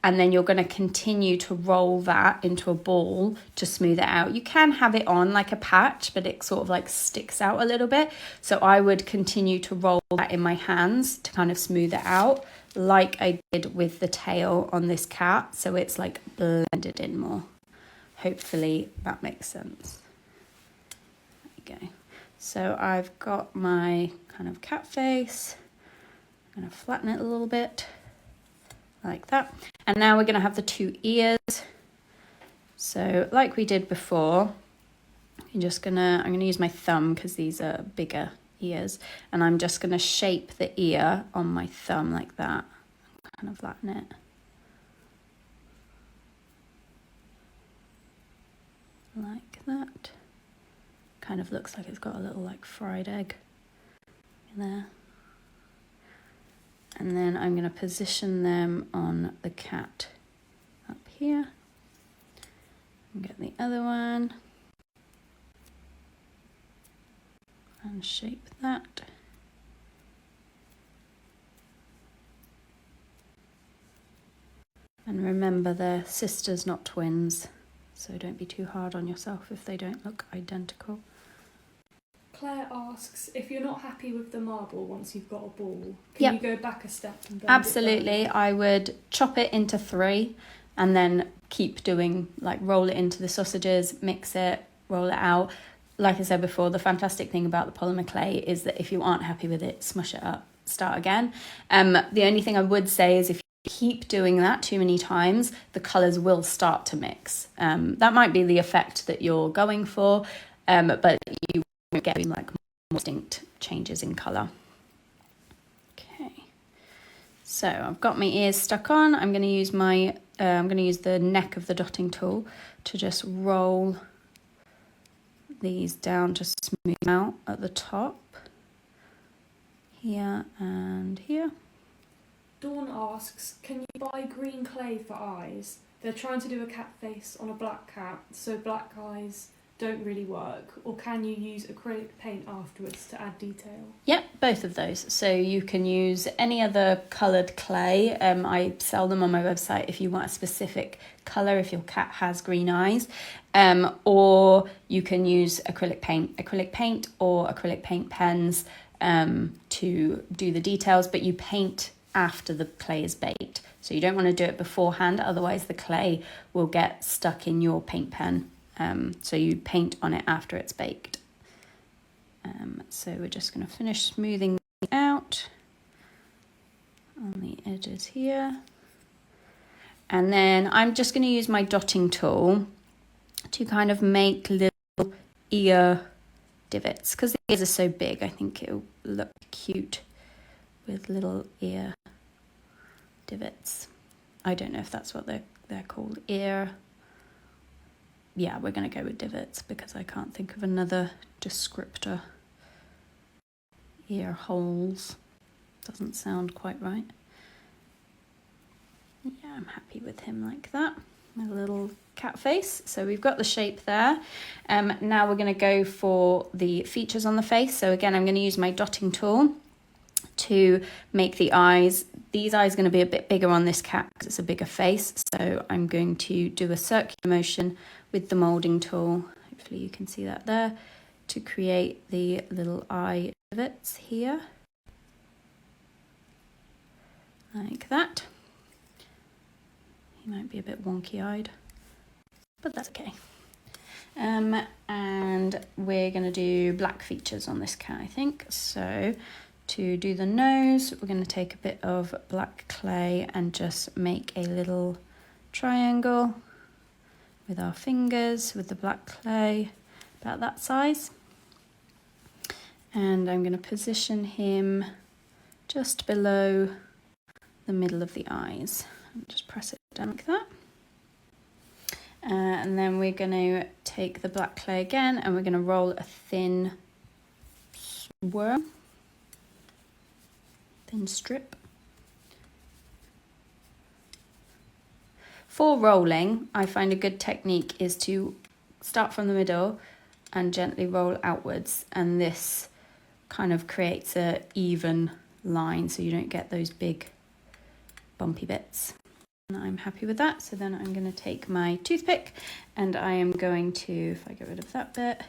Speaker 1: And then you're going to continue to roll that into a ball to smooth it out. You can have it on like a patch, but it sort of like sticks out a little bit. So I would continue to roll that in my hands to kind of smooth it out, like I did with the tail on this cat. So it's like blended in more. Hopefully that makes sense. There you go. So I've got my kind of cat face. I'm going to flatten it a little bit. Like that. And now we're going to have the 2 ears. So like we did before, I'm going to use my thumb because these are bigger ears, and I'm just going to shape the ear on my thumb like that, kind of flatten it. Like that. Kind of looks like it's got a little like fried egg in there. And then I'm going to position them on the cat up here. And get the other one. And shape that. And remember, they're sisters, not twins. So don't be too hard on yourself if they don't look identical.
Speaker 2: Claire asks, if you're not happy with the marble once you've got a ball, can you go back a step and blend
Speaker 1: Absolutely.
Speaker 2: it
Speaker 1: I would chop it into 3 and then keep doing, like, roll it into the sausages, mix it, roll it out. Like I said before, the fantastic thing about the polymer clay is that if you aren't happy with it, smush it up, start again. The only thing I would say is if you keep doing that too many times, the colours will start to mix. That might be the effect that you're going for, but you getting like more distinct changes in colour. Okay, so I've got my ears stuck on. I'm going to use the neck of the dotting tool to just roll these down to smooth out at the top, here and here.
Speaker 2: Dawn asks, can you buy green clay for eyes? They're trying to do a cat face on a black cat, so black eyes don't really work, or can you use acrylic paint afterwards to add detail?
Speaker 1: Yep, both of those. So you can use any other coloured clay. I sell them on my website if you want a specific colour, if your cat has green eyes, or you can use acrylic paint or acrylic paint pens to do the details, but you paint after the clay is baked. So you don't want to do it beforehand, otherwise the clay will get stuck in your paint pen. So you paint on it after it's baked. So we're just going to finish smoothing it out on the edges here. And then I'm just going to use my dotting tool to kind of make little ear divots. Because the ears are so big, I think it'll look cute with little ear divots. I don't know if that's what they're called. Ear. Yeah, we're going to go with divots because I can't think of another descriptor. Ear holes. Doesn't sound quite right. Yeah, I'm happy with him like that. A little cat face. So we've got the shape there. Now we're going to go for the features on the face. So again, I'm going to use my dotting tool to make the eyes. These eyes are going to be a bit bigger on this cat because it's a bigger face. So I'm going to do a circular motion with the moulding tool. Hopefully you can see that there, to create the little eye divots here. Like that. He might be a bit wonky-eyed, but that's okay. And we're going to do black features on this cat, I think. So to do the nose, we're going to take a bit of black clay and just make a little triangle with our fingers with the black clay, about that size. And I'm going to position him just below the middle of the eyes and just press it down like that. And then we're going to take the black clay again and we're going to roll a thin strip. For rolling, I find a good technique is to start from the middle and gently roll outwards, and this kind of creates an even line so you don't get those big bumpy bits. And I'm happy with that. So then I'm going to take my toothpick and I am going to, if I get rid of that bit,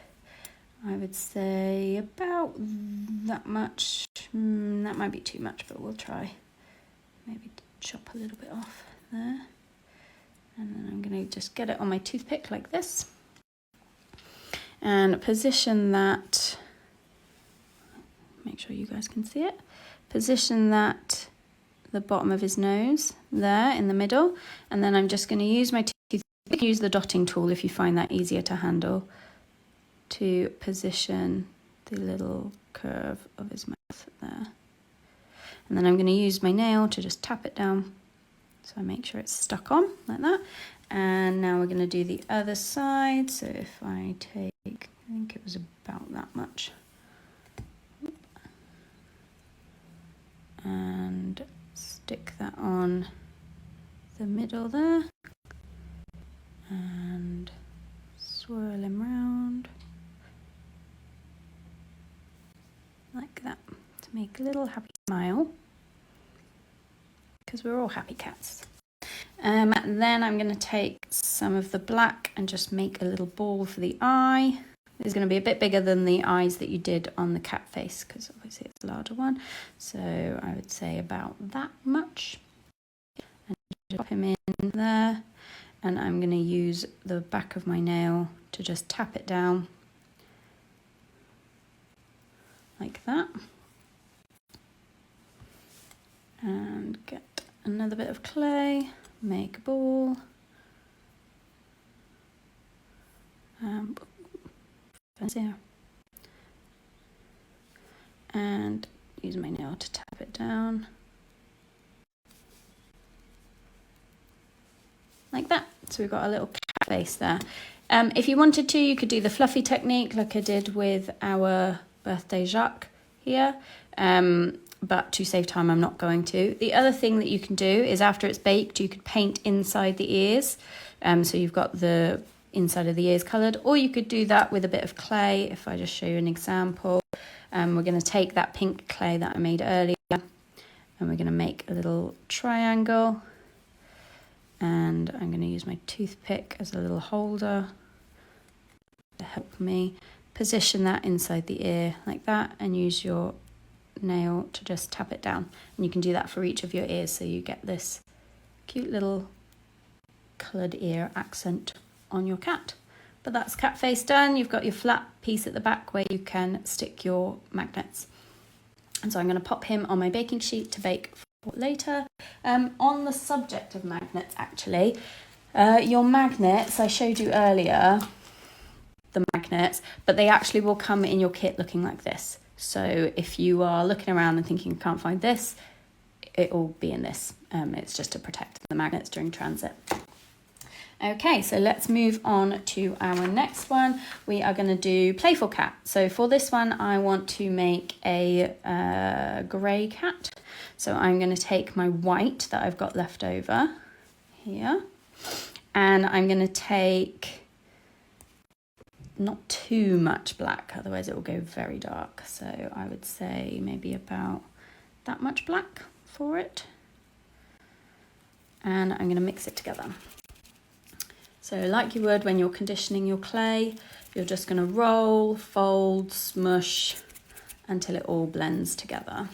Speaker 1: I would say about that much. That might be too much, but we'll try. Maybe chop a little bit off there. And then I'm going to just get it on my toothpick like this. And position that, make sure you guys can see it. Position that the bottom of his nose there in the middle, and then I'm just going to use my toothpick. Use the dotting tool if you find that easier to handle, to position the little curve of his mouth there. And then I'm going to use my nail to just tap it down so I make sure it's stuck on like that. And now we're going to do the other side. So if I take, I think it was about that much, and stick that on the middle there and swirl him round like that to make a little happy smile, because we're all happy cats. Then I'm going to take some of the black and just make a little ball for the eye. It's going to be a bit bigger than the eyes that you did on the cat face, because obviously it's a larger one. So I would say about that much. And drop him in there. And I'm going to use the back of my nail to just tap it down like that. And get another bit of clay, make a ball. There. And use my nail to tap it down like that. So we've got a little cat face there. If you wanted to, you could do the fluffy technique like I did with our birthday Jacques here, but to save time I'm not going to. The other thing that you can do is after it's baked you could paint inside the ears, so you've got the inside of the ears coloured, or you could do that with a bit of clay. If I just show you an example, we're going to take that pink clay that I made earlier and we're going to make a little triangle, and I'm going to use my toothpick as a little holder to help me position that inside the ear like that, and use your nail to just tap it down. And you can do that for each of your ears so you get this cute little coloured ear accent on your cat. But that's cat face done. You've got your flat piece at the back where you can stick your magnets. And so I'm going to pop him on my baking sheet to bake for later. On the subject of magnets, actually, your magnets I showed you earlier, the magnets, but they actually will come in your kit looking like this. So if you are looking around and thinking you can't find this, it will be in this. It's just to protect the magnets during transit. Okay, so let's move on to our next one. We are going to do Playful Cat. So for this one, I want to make a grey cat. So I'm going to take my white that I've got left over here, and I'm going to take not too much black, otherwise it will go very dark. So I would say maybe about that much black for it. And I'm going to mix it together. So like you would when you're conditioning your clay, you're just going to roll, fold, smush until it all blends together.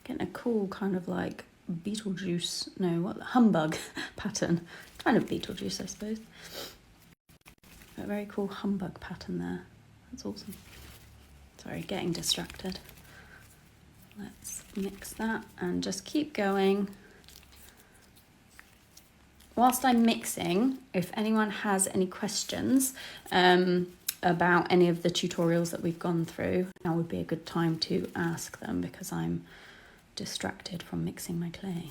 Speaker 1: Getting a cool kind of like Beetlejuice, no, what, humbug pattern. Kind of Beetlejuice, I suppose. A very cool humbug pattern there. That's awesome. Sorry, getting distracted. Let's mix that and just keep going. Whilst I'm mixing, if anyone has any questions about any of the tutorials that we've gone through, now would be a good time to ask them because I'm distracted from mixing my clay.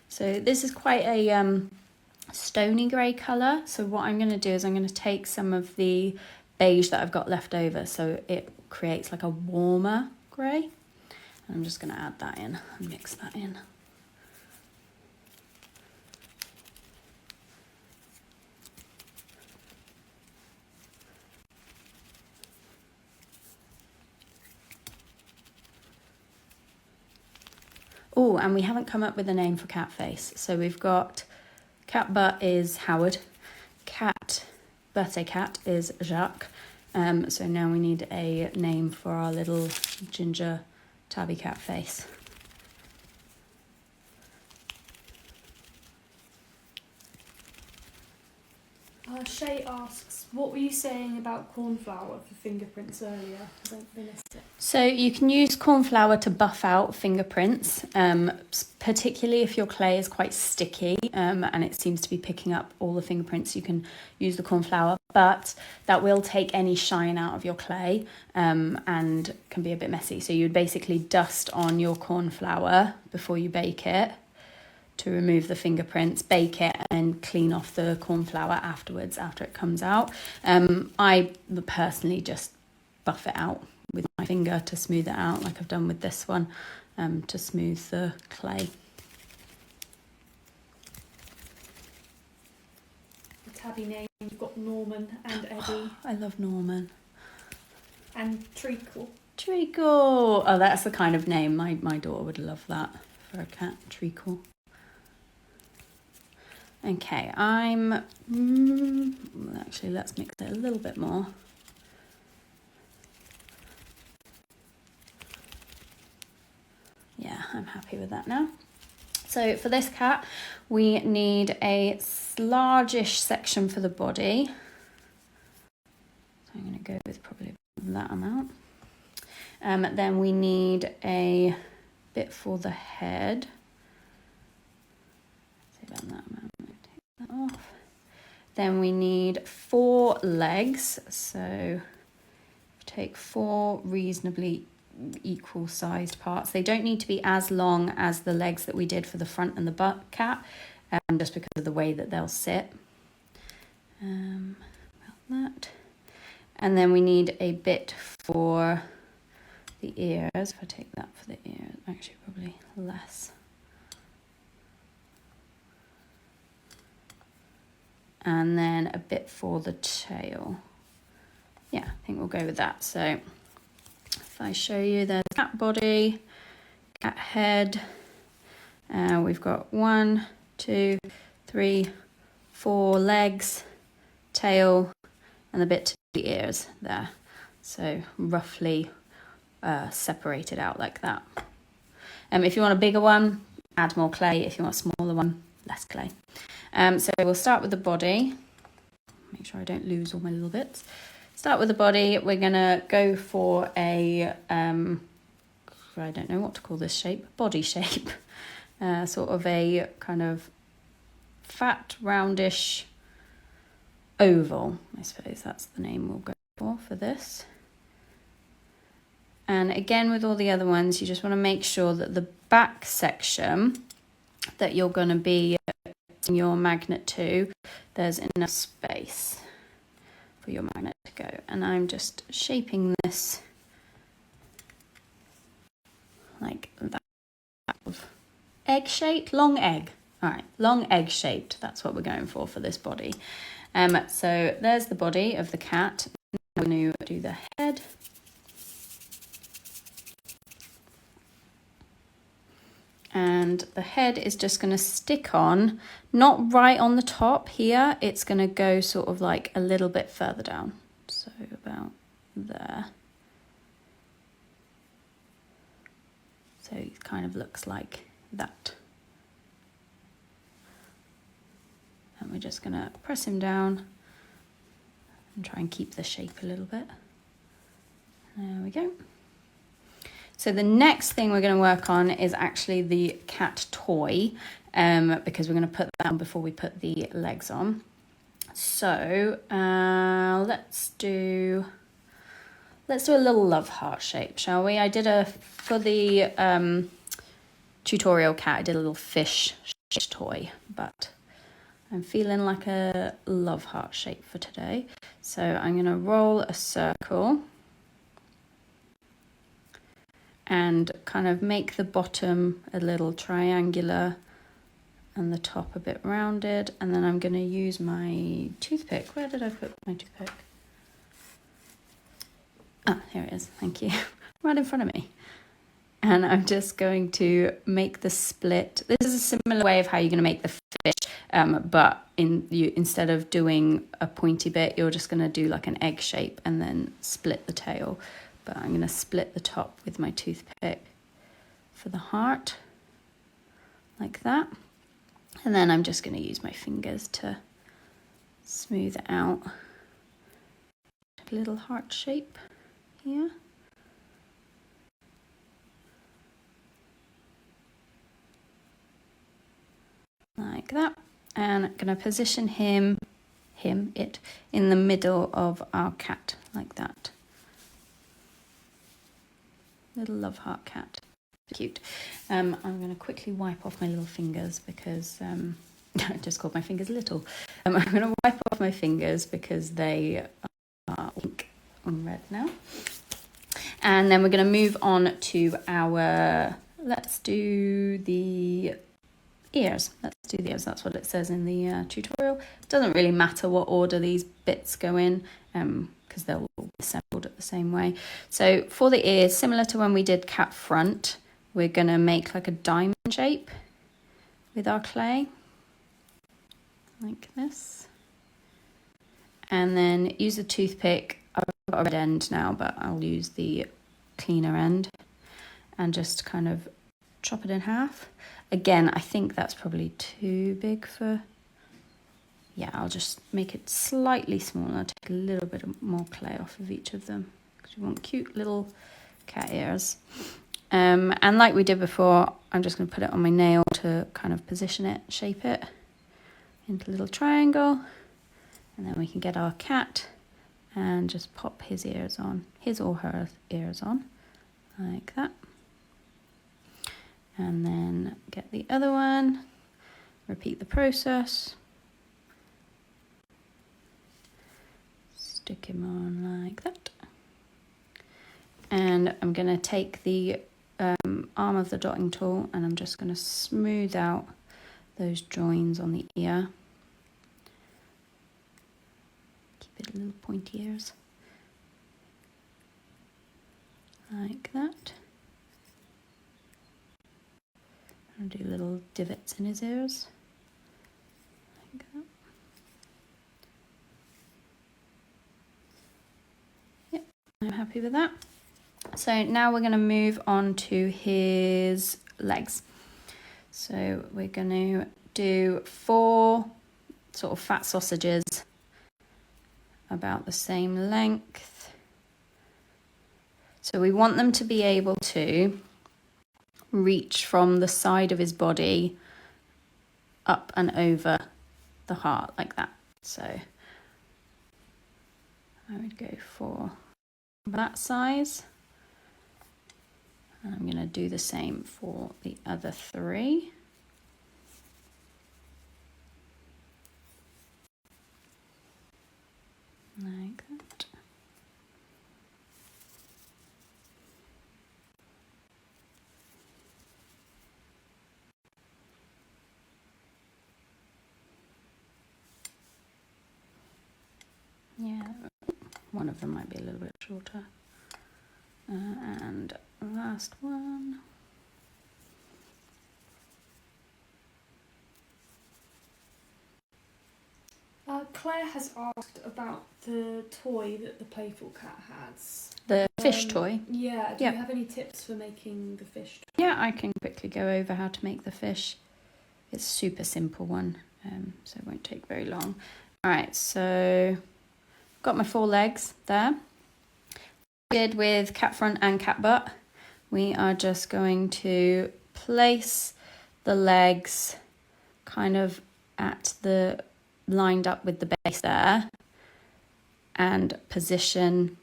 Speaker 1: So this is quite a stony grey colour. So what I'm going to do is I'm going to take some of the beige that I've got left over, so it creates like a warmer grey. And I'm just going to add that in and mix that in. Oh, and we haven't come up with a name for cat face. So we've got cat butt is Howard, cat birthday cat is Jacques. So now we need a name for our little ginger tabby cat face.
Speaker 2: Shay asks, what were you saying about cornflour for fingerprints earlier? I missed it.
Speaker 1: So you can use corn flour to buff out fingerprints, particularly if your clay is quite sticky and it seems to be picking up all the fingerprints. You can use the corn flour, but that will take any shine out of your clay and can be a bit messy. So you'd basically dust on your corn flour before you bake it to remove the fingerprints, bake it and clean off the corn flour afterwards after it comes out. I personally just buff it out with my finger to smooth it out, like I've done with this one, to smooth the clay.
Speaker 2: The tabby name, you've got Norman and Eddie.
Speaker 1: I love Norman.
Speaker 2: And Treacle.
Speaker 1: Treacle! Oh, that's the kind of name my daughter would love that for a cat, Treacle. Okay, actually, let's mix it a little bit more. Yeah, I'm happy with that now. So for this cat, we need a largish section for the body. So I'm going to go with probably that amount. Then we need a bit for the head. Say about that amount. Take that off. Then we need 4 legs. So take 4 reasonably equal sized parts. They don't need to be as long as the legs that we did for the front and the butt cat, just because of the way that they'll sit. About that. And then we need a bit for the ears. If I take that for the ears, actually probably less. And then a bit for the tail. Yeah, I think we'll go with that. So if I show you, there's cat body, cat head. We've got 1, 2, 3, 4 legs, tail and the bit to the ears there. So roughly separated out like that. If you want a bigger one, add more clay. If you want a smaller one, less clay. So we'll start with the body. Make sure I don't lose all my little bits. Start with the body. We're gonna go for a, I don't know what to call this shape, body shape. Sort of a kind of fat, roundish oval. I suppose that's the name we'll go for this. And again, with all the other ones, you just want to make sure that the back section that you're going to be putting your magnet to, there's enough space for your magnet to go. And I'm just shaping this like that. Egg shaped, long egg. All right, long egg shaped. That's what we're going for this body. So there's the body of the cat. Now I'm going to do the head. And the head is just going to stick on, not right on the top here. It's going to go sort of like a little bit further down. So about there. So it kind of looks like that. And we're just going to press him down and try and keep the shape a little bit. There we go. So the next thing we're going to work on is actually the cat toy, because we're going to put that on before we put the legs on. So let's do a little love heart shape, shall we? I did for the tutorial cat, I did a little fish toy, but I'm feeling like a love heart shape for today. So I'm going to roll a circle and kind of make the bottom a little triangular and the top a bit rounded. And then I'm going to use my toothpick. Where did I put my toothpick? Ah, here it is. Thank you. Right in front of me. And I'm just going to make the split. This is a similar way of how you're going to make the fish, but instead of doing a pointy bit, you're just going to do like an egg shape and then split the tail. But I'm going to split the top with my toothpick for the heart, like that. And then I'm just going to use my fingers to smooth out a little heart shape here. Like that. And I'm going to position it in the middle of our cat, like that. Little love heart cat. Cute. I'm going to quickly wipe off my little fingers because I just called my fingers little. I'm going to wipe off my fingers because they are pink and red now. And then we're going to move on to our, let's do the ears. Let's do the ears. That's what it says in the tutorial. It doesn't really matter what order these bits go in, because they'll all be assembled at the same way. So for the ears, similar to when we did cat front, we're going to make like a diamond shape with our clay, like this. And then use a toothpick. I've got a red end now, but I'll use the cleaner end and just kind of chop it in half. Again, I think that's probably too big for... Yeah, I'll just make it slightly smaller, take a little bit more clay off of each of them, because you want cute little cat ears. And like we did before, I'm just going to put it on my nail to kind of position it, shape it into a little triangle. And then we can get our cat and just pop his ears on, his or her ears on, like that. And then get the other one, repeat the process. Stick him on like that. And I'm going to take the arm of the dotting tool and I'm just going to smooth out those joins on the ear. Keep it little pointy ears. Like that. I'll do little divots in his ears. Like that. with that. So now we're going to move on to his legs. So we're going to do 4 sort of fat sausages about the same length. So we want them to be able to reach from the side of his body up and over the heart like that. So I would go for that size. And I'm going to do the same for the other 3. Like that. Yeah, one of them might be a little bit shorter. And last one.
Speaker 2: Claire has asked about the toy that the playful cat has.
Speaker 1: The fish toy?
Speaker 2: Yeah, do you have any tips for making the fish toy?
Speaker 1: Yeah, I can quickly go over how to make the fish. It's a super simple one, so it won't take very long. All right, so got my 4 legs there. Did with cat front and cat butt. We are just going to place the legs kind of at the lined up with the base there and position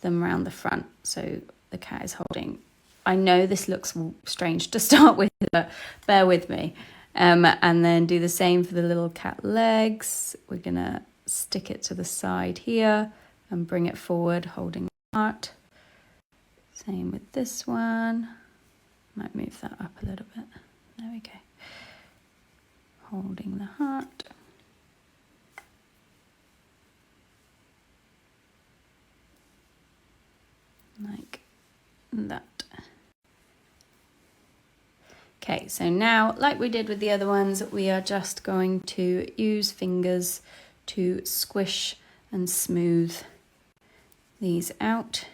Speaker 1: them around the front so the cat is holding. I know this looks strange to start with, but bear with me. And then do the same for the little cat legs. We're gonna stick it to the side here and bring it forward, holding the heart. Same with this one. Might move that up a little bit. There we go. Holding the heart. Like that. Okay, so now, like we did with the other ones, we are just going to use fingers to squish and smooth these out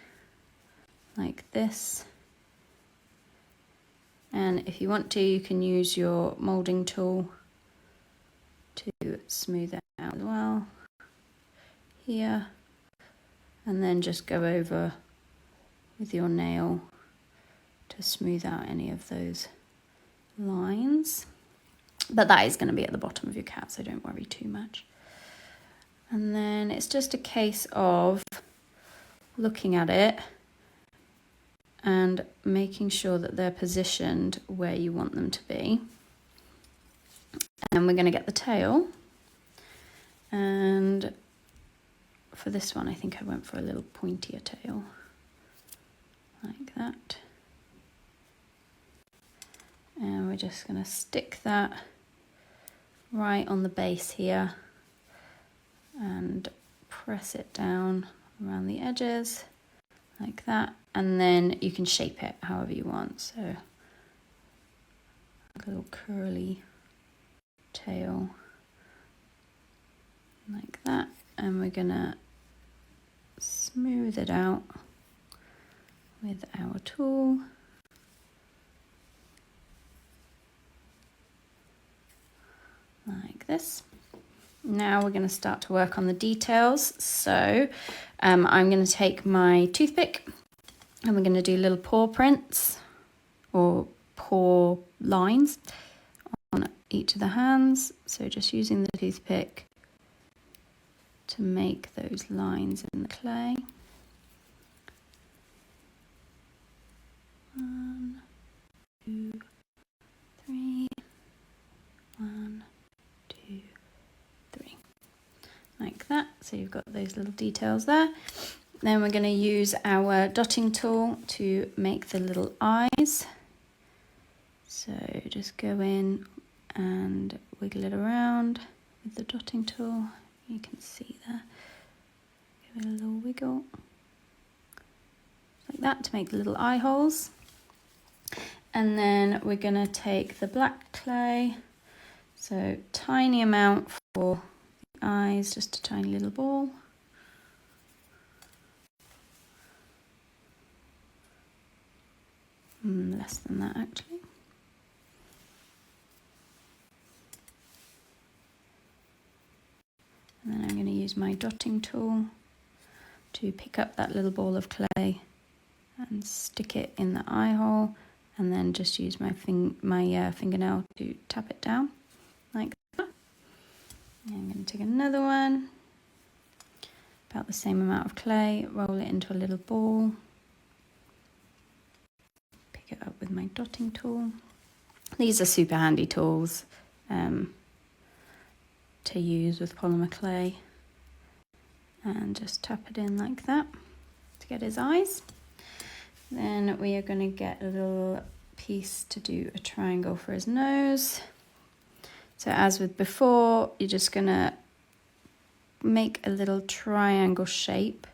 Speaker 1: like this. And if you want to, you can use your moulding tool to smooth it out as well here, and then just go over with your nail to smooth out any of those lines. But that is going to be at the bottom of your cat, so don't worry too much. And then it's just a case of looking at it and making sure that they're positioned where you want them to be. And we're going to get the tail. And for this one, I think I went for a little pointier tail, like that. And we're just going to stick that right on the base here and press it down around the edges like that. And then you can shape it however you want. So a little curly tail like that. And we're going to smooth it out with our tool. Like this. Now we're going to start to work on the details. So I'm going to take my toothpick and we're going to do little paw prints or paw lines on each of the hands. So just using the toothpick to make those lines in the clay. 1, 2, 3. 1, 2, 3. Like that. So you've got those little details there. Then we're going to use our dotting tool to make the little eyes. So just go in and wiggle it around with the dotting tool. You can see there. Give it a little wiggle. Like that to make the little eye holes. And then we're going to take the black clay. So tiny amount for the eyes, just a tiny little ball. less than that actually. And then I'm going to use my dotting tool to pick up that little ball of clay and stick it in the eye hole, and then just use my fingernail to tap it down like that. And I'm going to take another one, about the same amount of clay, roll it into a little ball, pick it up with my dotting tool. These are super handy tools to use with polymer clay, and just tap it in like that to get his eyes. Then we are going to get a little piece to do a triangle for his nose. So as with before, you're just going to make a little triangle shape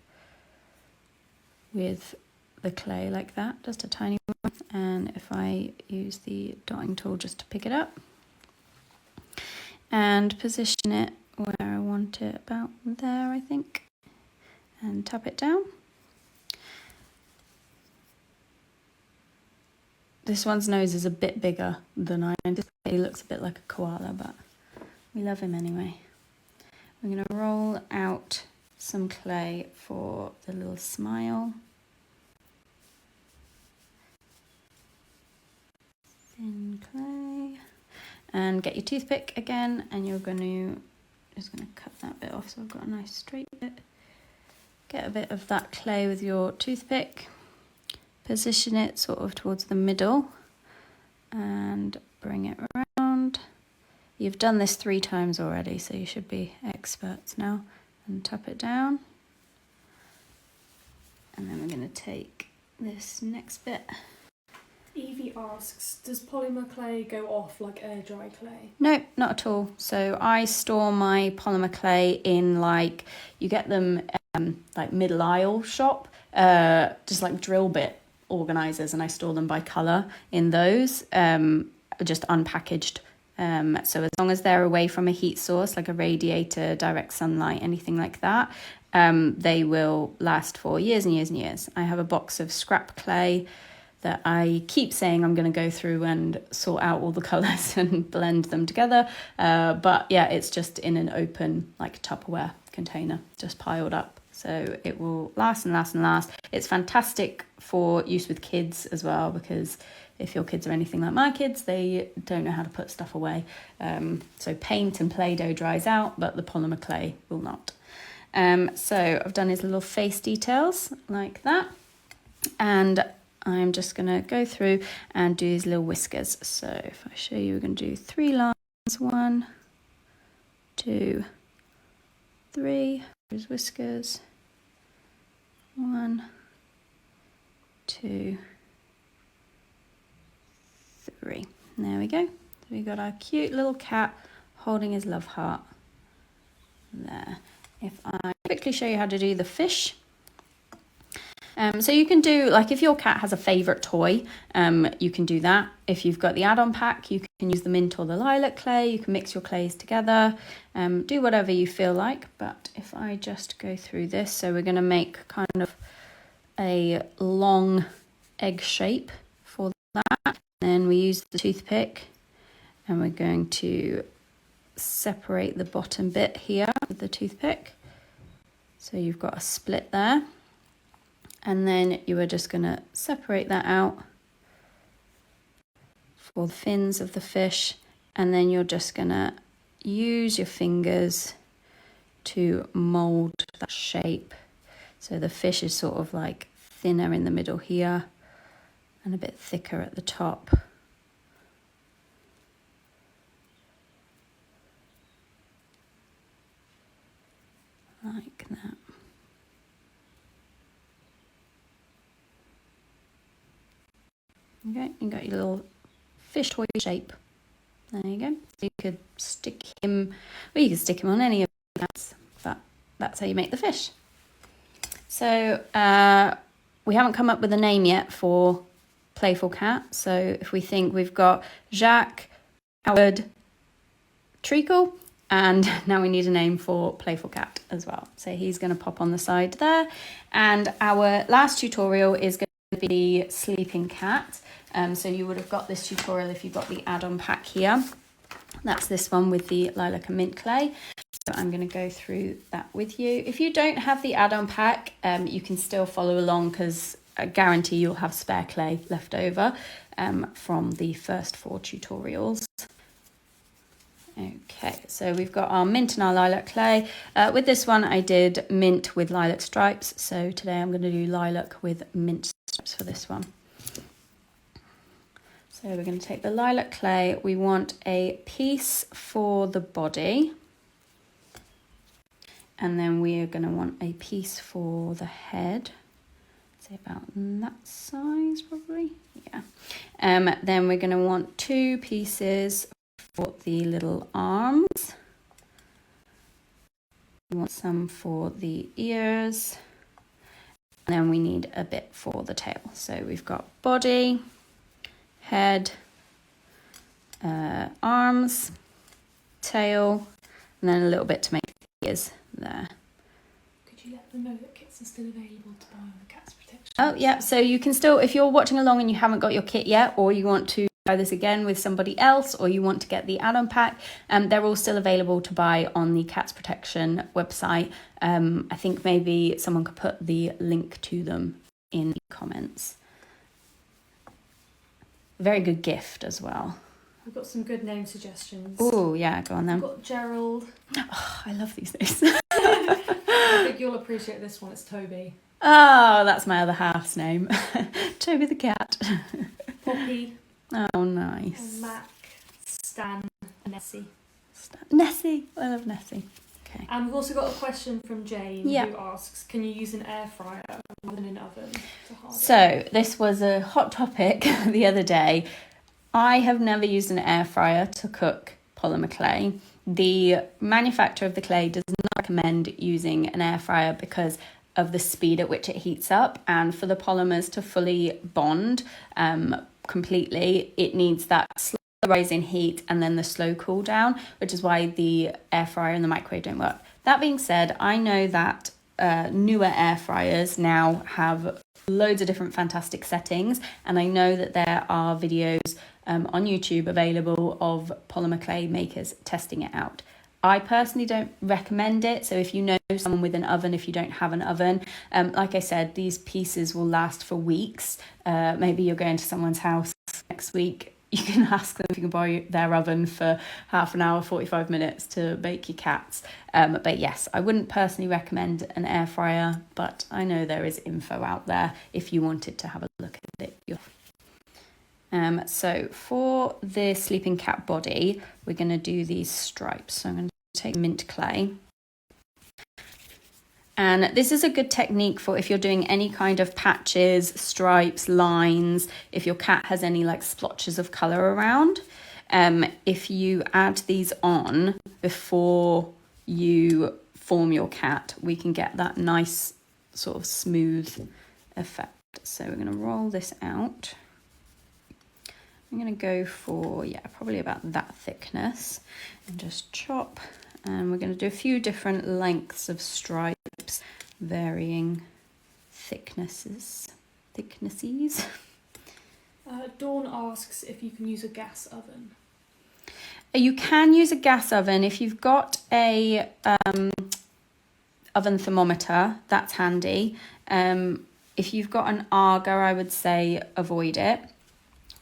Speaker 1: with the clay like that, just a tiny one. And if I use the dotting tool just to pick it up and position it where I want it, about there I think, and tap it down. This one's nose is a bit bigger than I anticipated. He looks a bit like a koala, but we love him anyway. We're going to roll out some clay for the little smile. Thin clay. And get your toothpick again, and you're going to cut that bit off so I've got a nice straight bit. Get a bit of that clay with your toothpick. Position it sort of towards the middle and bring it around. You've done this 3 times already, so you should be experts now. And tap it down. And then we're going to take this next bit.
Speaker 2: Evie asks, does polymer clay go off like air dry clay?
Speaker 1: No, not at all. So I store my polymer clay in, like, you get them like middle aisle shop, just like drill bit organisers, and I store them by colour in those, just unpackaged. So as long as they're away from a heat source, like a radiator, direct sunlight, anything like that, they will last for years and years and years. I have a box of scrap clay that I keep saying I'm going to go through and sort out all the colours and blend them together. But yeah, it's just in an open, like, Tupperware container, just piled up. So it will last and last and last. It's fantastic for use with kids as well, because if your kids are anything like my kids, they don't know how to put stuff away. So paint and Play-Doh dries out, but the polymer clay will not. So I've done his little face details like that. And I'm just going to go through and do his little whiskers. So if I show you, we're going to do 3 lines. 1, 2, 3. His whiskers. 1, 2, 3. There we go. So we got our cute little cat holding his love heart there. If I quickly show you how to do the fish. So you can do, like, if your cat has a favourite toy, you can do that. If you've got the add-on pack, you can use the mint or the lilac clay. You can mix your clays together, do whatever you feel like. But if I just go through this, so we're going to make kind of a long egg shape for that. Then we use the toothpick, and we're going to separate the bottom bit here with the toothpick. So you've got a split there. And then you are just going to separate that out for the fins of the fish. And then you're just going to use your fingers to mould that shape. So the fish is sort of like thinner in the middle here and a bit thicker at the top. Like that. Okay, you got your little fish toy shape. There you go. You could stick him, well, you could stick him on any of the cats, but that's how you make the fish. So we haven't come up with a name yet for Playful Cat. So if we think we've got Jacques, Howard, Treacle, and now we need a name for Playful Cat as well. So he's going to pop on the side there. And our last tutorial is going to the sleeping cat. So you would have got this tutorial if you got the add-on pack here. That's this one with the lilac and mint clay. So I'm going to go through that with you. If you don't have the add-on pack, you can still follow along, because I guarantee you'll have spare clay left over from the first 4 tutorials. Okay, so we've got our mint and our lilac clay. With this one, I did mint with lilac stripes. So today I'm going to do lilac with mint stripes for this one. So we're going to take the lilac clay. We want a piece for the body. And then we are going to want a piece for the head. Say about that size, probably. Yeah. Then we're going to want 2 pieces for the little arms. We want some for the ears. And then we need a bit for the tail. So we've got body, head, arms, tail, and then a little bit to make the ears there.
Speaker 2: Could you let them know that kits are still available to buy on the Cats Protection?
Speaker 1: Oh, yeah. So you can still, if you're watching along and you haven't got your kit yet, or you want to buy this again with somebody else, or you want to get the add-on pack, they're all still available to buy on the Cats Protection website. I think maybe someone could put the link to them in the comments. Very good gift as well.
Speaker 2: We've got some good name suggestions.
Speaker 1: Oh, yeah, go on then.
Speaker 2: We've got Gerald.
Speaker 1: Oh, I love these names.
Speaker 2: I think you'll appreciate this one. It's Toby.
Speaker 1: Oh, that's my other half's name. Toby the cat.
Speaker 2: Poppy.
Speaker 1: Oh, nice.
Speaker 2: And Mac, Stan, and Nessie.
Speaker 1: Nessie. I love Nessie. Okay.
Speaker 2: And we've also got a question from Jane,
Speaker 1: Yeah.
Speaker 2: who asks, can you use an air fryer rather than an oven to harden?
Speaker 1: So this was a hot topic the other day. I have never used an air fryer to cook polymer clay. The manufacturer of the clay does not recommend using an air fryer because of the speed at which it heats up, and for the polymers to fully bond completely, it needs that slow rise in heat and then the slow cool down, which is why the air fryer and the microwave don't work. That being said, I know that newer air fryers now have loads of different fantastic settings, and I know that there are videos on YouTube available of polymer clay makers testing it out. I personally don't recommend it, so if you know someone with an oven, if you don't have an oven, like I said, these pieces will last for weeks. Maybe you're going to someone's house next week, you can ask them if you can borrow their oven for half an hour, 45 minutes to bake your cats. But yes, I wouldn't personally recommend an air fryer, but I know there is info out there if you wanted to have a look at it. So for the sleeping cat body, we're going to do these stripes. So I'm going to take mint clay. And this is a good technique for if you're doing any kind of patches, stripes, lines, if your cat has any like splotches of colour around. If you add these on before you form your cat, we can get that nice sort of smooth effect. So we're going to roll this out. I'm going to go for, probably about that thickness and just chop. And we're going to do a few different lengths of stripes, varying thicknesses.
Speaker 2: Dawn asks if you can use a gas oven.
Speaker 1: You can use a gas oven. If you've got a oven thermometer, that's handy. If you've got an Arga, I would say avoid it.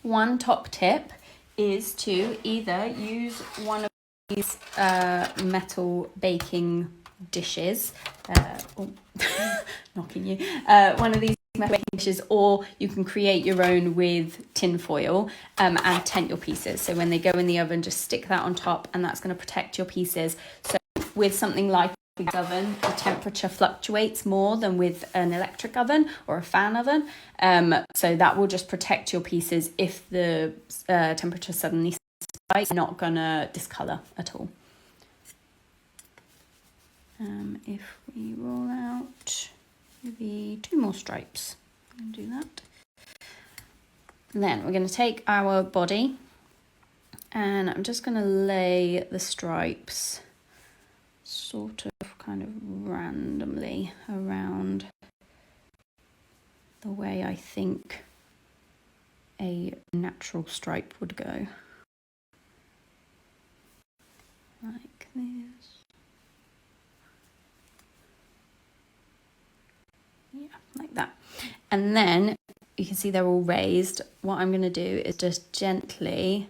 Speaker 1: One top tip is to either use one of these metal baking dishes, knocking you, one of these metal baking dishes, or you can create your own with tin foil and tent your pieces. So when they go in the oven, just stick that on top and that's going to protect your pieces. So with something like a oven, the temperature fluctuates more than with an electric oven or a fan oven. So that will just protect your pieces if the temperature suddenly spikes, not gonna discolor at all. If we roll out maybe 2 more stripes, and do that. Then we're going to take our body and I'm just going to lay the stripes sort of kind of randomly around the way I think a natural stripe would go. Like this. Yeah, like that. And then you can see they're all raised. What I'm going to do is just gently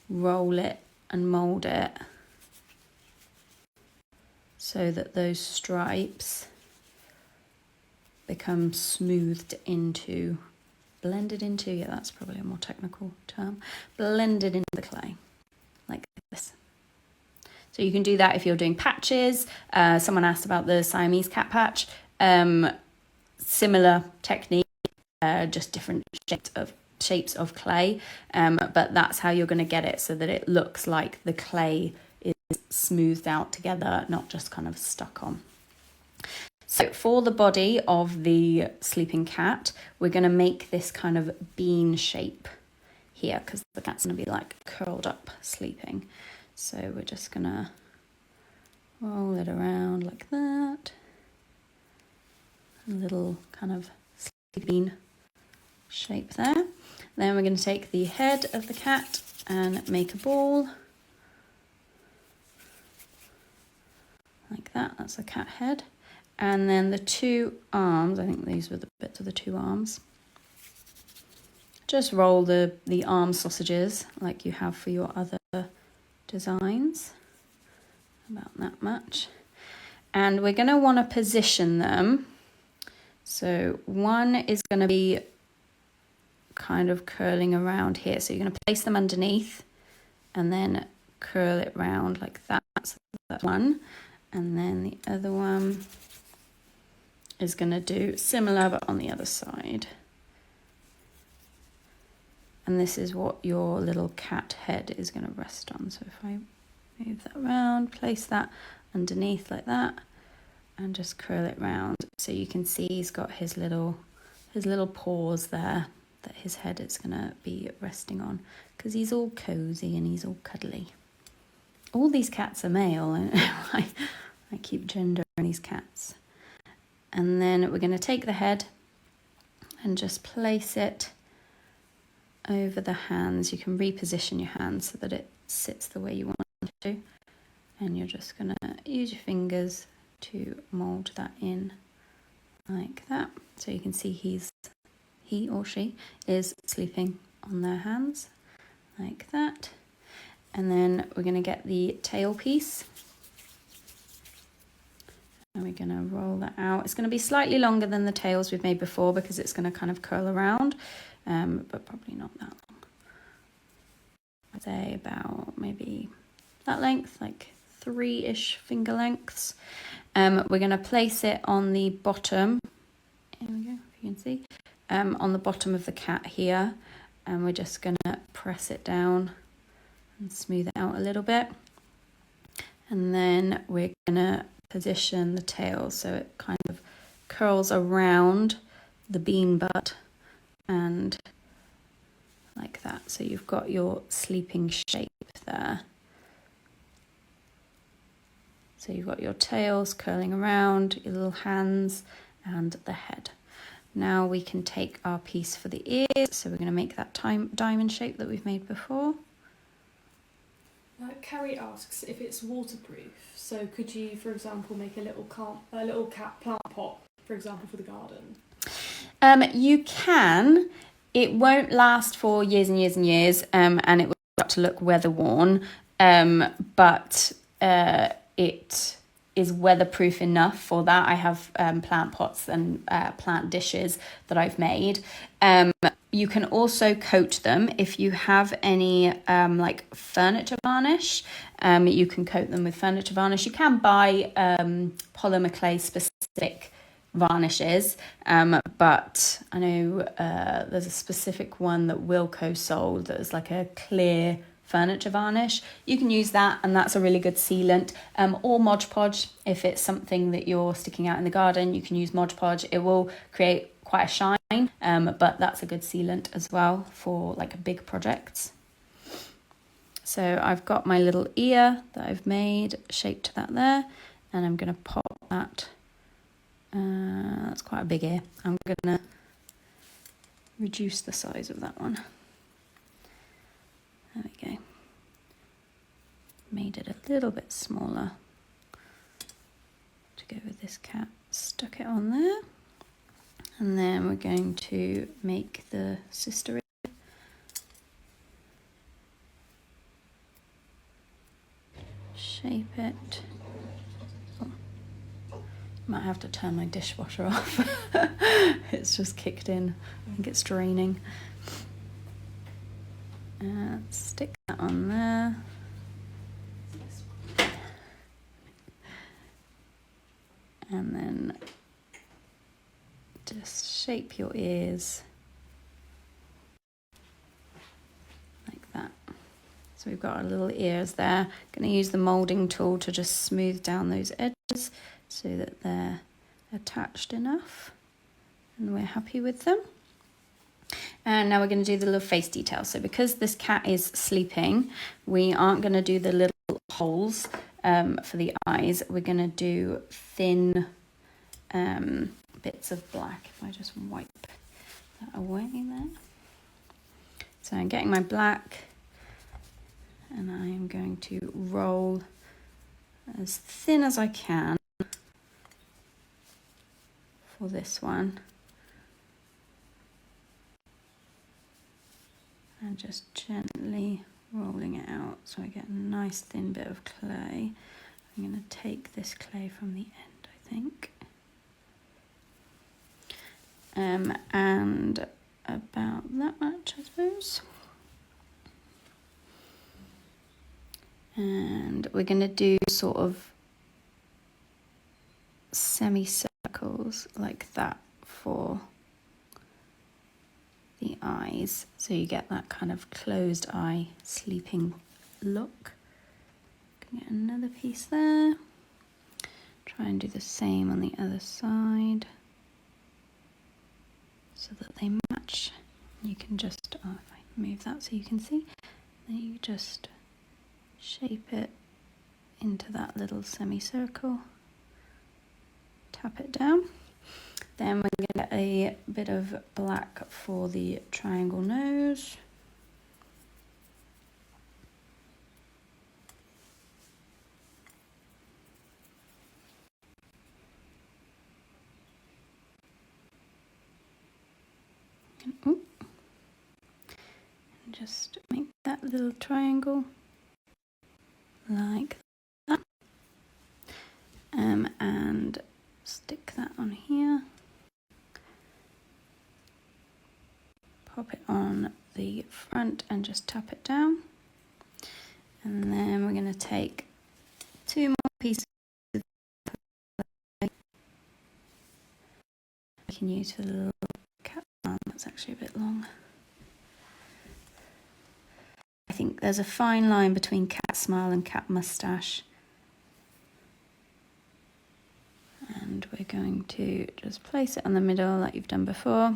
Speaker 1: roll it and mould it so that those stripes become smoothed into, blended into, yeah, that's probably a more technical term, blended into the clay, like this. So you can do that if you're doing patches. Someone asked about the Siamese cat patch. Similar technique, just different shapes of clay, but that's how you're going to get it so that it looks like the clay is smoothed out together, not just kind of stuck on. So for the body of the sleeping cat, we're going to make this kind of bean shape here because the cat's going to be like curled up sleeping. So we're just going to roll it around like that. A little kind of bean shape there. Then we're going to take the head of the cat and make a ball. Like that, that's the cat head. And then the two arms, I think these were the bits of the two arms. Just roll the arm sausages like you have for your other designs. About that much. And we're going to want to position them. So one is going to be kind of curling around here. So you're going to place them underneath and then curl it round like that. So that's one. And then the other one is going to do similar but on the other side. And this is what your little cat head is going to rest on. So if I move that around, place that underneath like that and just curl it round. So you can see he's got his little paws there that his head is going to be resting on because he's all cozy and he's all cuddly. All these cats are male. I keep gendering these cats. And then we're going to take the head and just place it over the hands. You can reposition your hands so that it sits the way you want it to. And you're just going to use your fingers to mould that in like that. So you can see he or she is sleeping on their hands like that. And then we're going to get the tail piece. And we're going to roll that out. It's going to be slightly longer than the tails we've made before because it's going to kind of curl around, but probably not that long. I'd say about maybe that length, like 3-ish finger lengths. We're going to place it on the bottom. Here we go, if you can see. On the bottom of the cat here. And we're just going to press it down and smooth it out a little bit. And then we're going to position the tail so it kind of curls around the bean butt and like that. So you've got your sleeping shape there. So you've got your tails curling around, your little hands and the head. Now we can take our piece for the ears. So we're going to make that diamond shape that we've made before.
Speaker 2: Carrie asks if it's waterproof. So could you, for example, make a little cat plant pot, for example, for the garden?
Speaker 1: You can. It won't last for years and years and years, and it will start to look weather worn. But it is weatherproof enough for that. I have plant pots and plant dishes that I've made. You can also coat them if you have any like furniture varnish. You can coat them with furniture varnish. You can buy polymer clay specific varnishes, but I know there's a specific one that Wilco sold that is like a clear furniture varnish. You can use that, and that's a really good sealant, or Mod Podge. If it's something that you're sticking out in the garden, you can use Mod Podge. It will create quite a shine, but that's a good sealant as well for like big projects. So I've got my little ear that I've made shaped to that there, and I'm going to pop that. That's quite a big ear. I'm going to reduce the size of that one. There we go. Made it a little bit smaller to go with this cat. Stuck it on there. And then we're going to make the sister. Shape it. Oh. Might have to turn my dishwasher off. It's just kicked in. I think it's draining. Stick that on there. And then just shape your ears like that. So we've got our little ears there. Going to use the moulding tool to just smooth down those edges so that they're attached enough and we're happy with them. And now we're going to do the little face detail. So because this cat is sleeping, we aren't going to do the little holes for the eyes. We're going to do thin bits of black. If I just wipe that away there. So I'm getting my black and I am going to roll as thin as I can for this one. And just gently rolling it out so I get a nice thin bit of clay. I'm going to take this clay from the end, I think. And about that much, I suppose. And we're going to do sort of semicircles like that for the eyes, so you get that kind of closed eye sleeping look. Get another piece there. Try and do the same on the other side so that they match. You can just, if I move that so you can see, then you just shape it into that little semicircle. Tap it down. Then we're going to get a bit of black for the triangle nose. And just make that little triangle like that. And stick that on here. Pop it on the front and just tap it down. And then we're going to take 2 more pieces of clay I can use for the little cat arm. That's actually a bit long. I think there's a fine line between cat smile and cat moustache. And we're going to just place it on the middle like you've done before.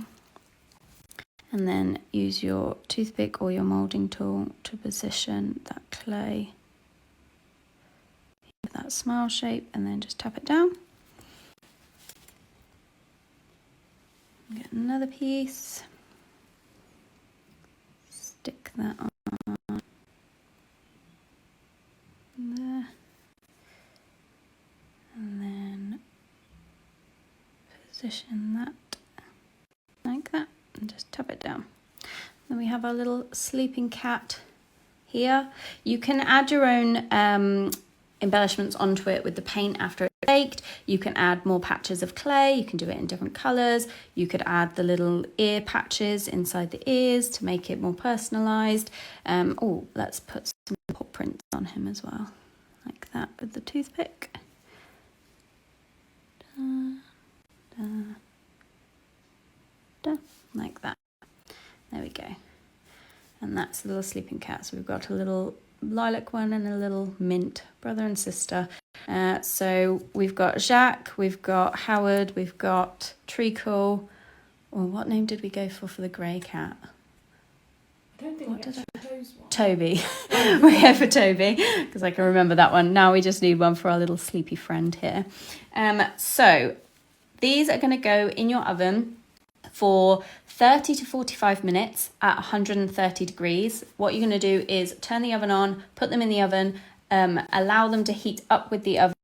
Speaker 1: And then use your toothpick or your moulding tool to position that clay with that smile shape, and then just tap it down. Get another piece. Stick that on there. And then position that like that. And just tap it down. Then we have our little sleeping cat here. You can add your own embellishments onto it with the paint after it's baked. You can add more patches of clay. You can do it in different colours. You could add the little ear patches inside the ears to make it more personalised. Oh, let's put some paw prints on him as well, like that with the toothpick. Like that. There we go. And that's the little sleeping cat. So we've got a little lilac one and a little mint, brother and sister. So we've got Jacques, we've got Howard, we've got Treacle. Or what name did we go for the grey cat?
Speaker 2: I don't think we actually chose one.
Speaker 1: Toby. We go for Toby because I can remember that one. Now we just need one for our little sleepy friend here. So these are going to go in your oven for 30 to 45 minutes at 130 degrees. What you're going to do is turn the oven on, put them in the oven, allow them to heat up with the oven.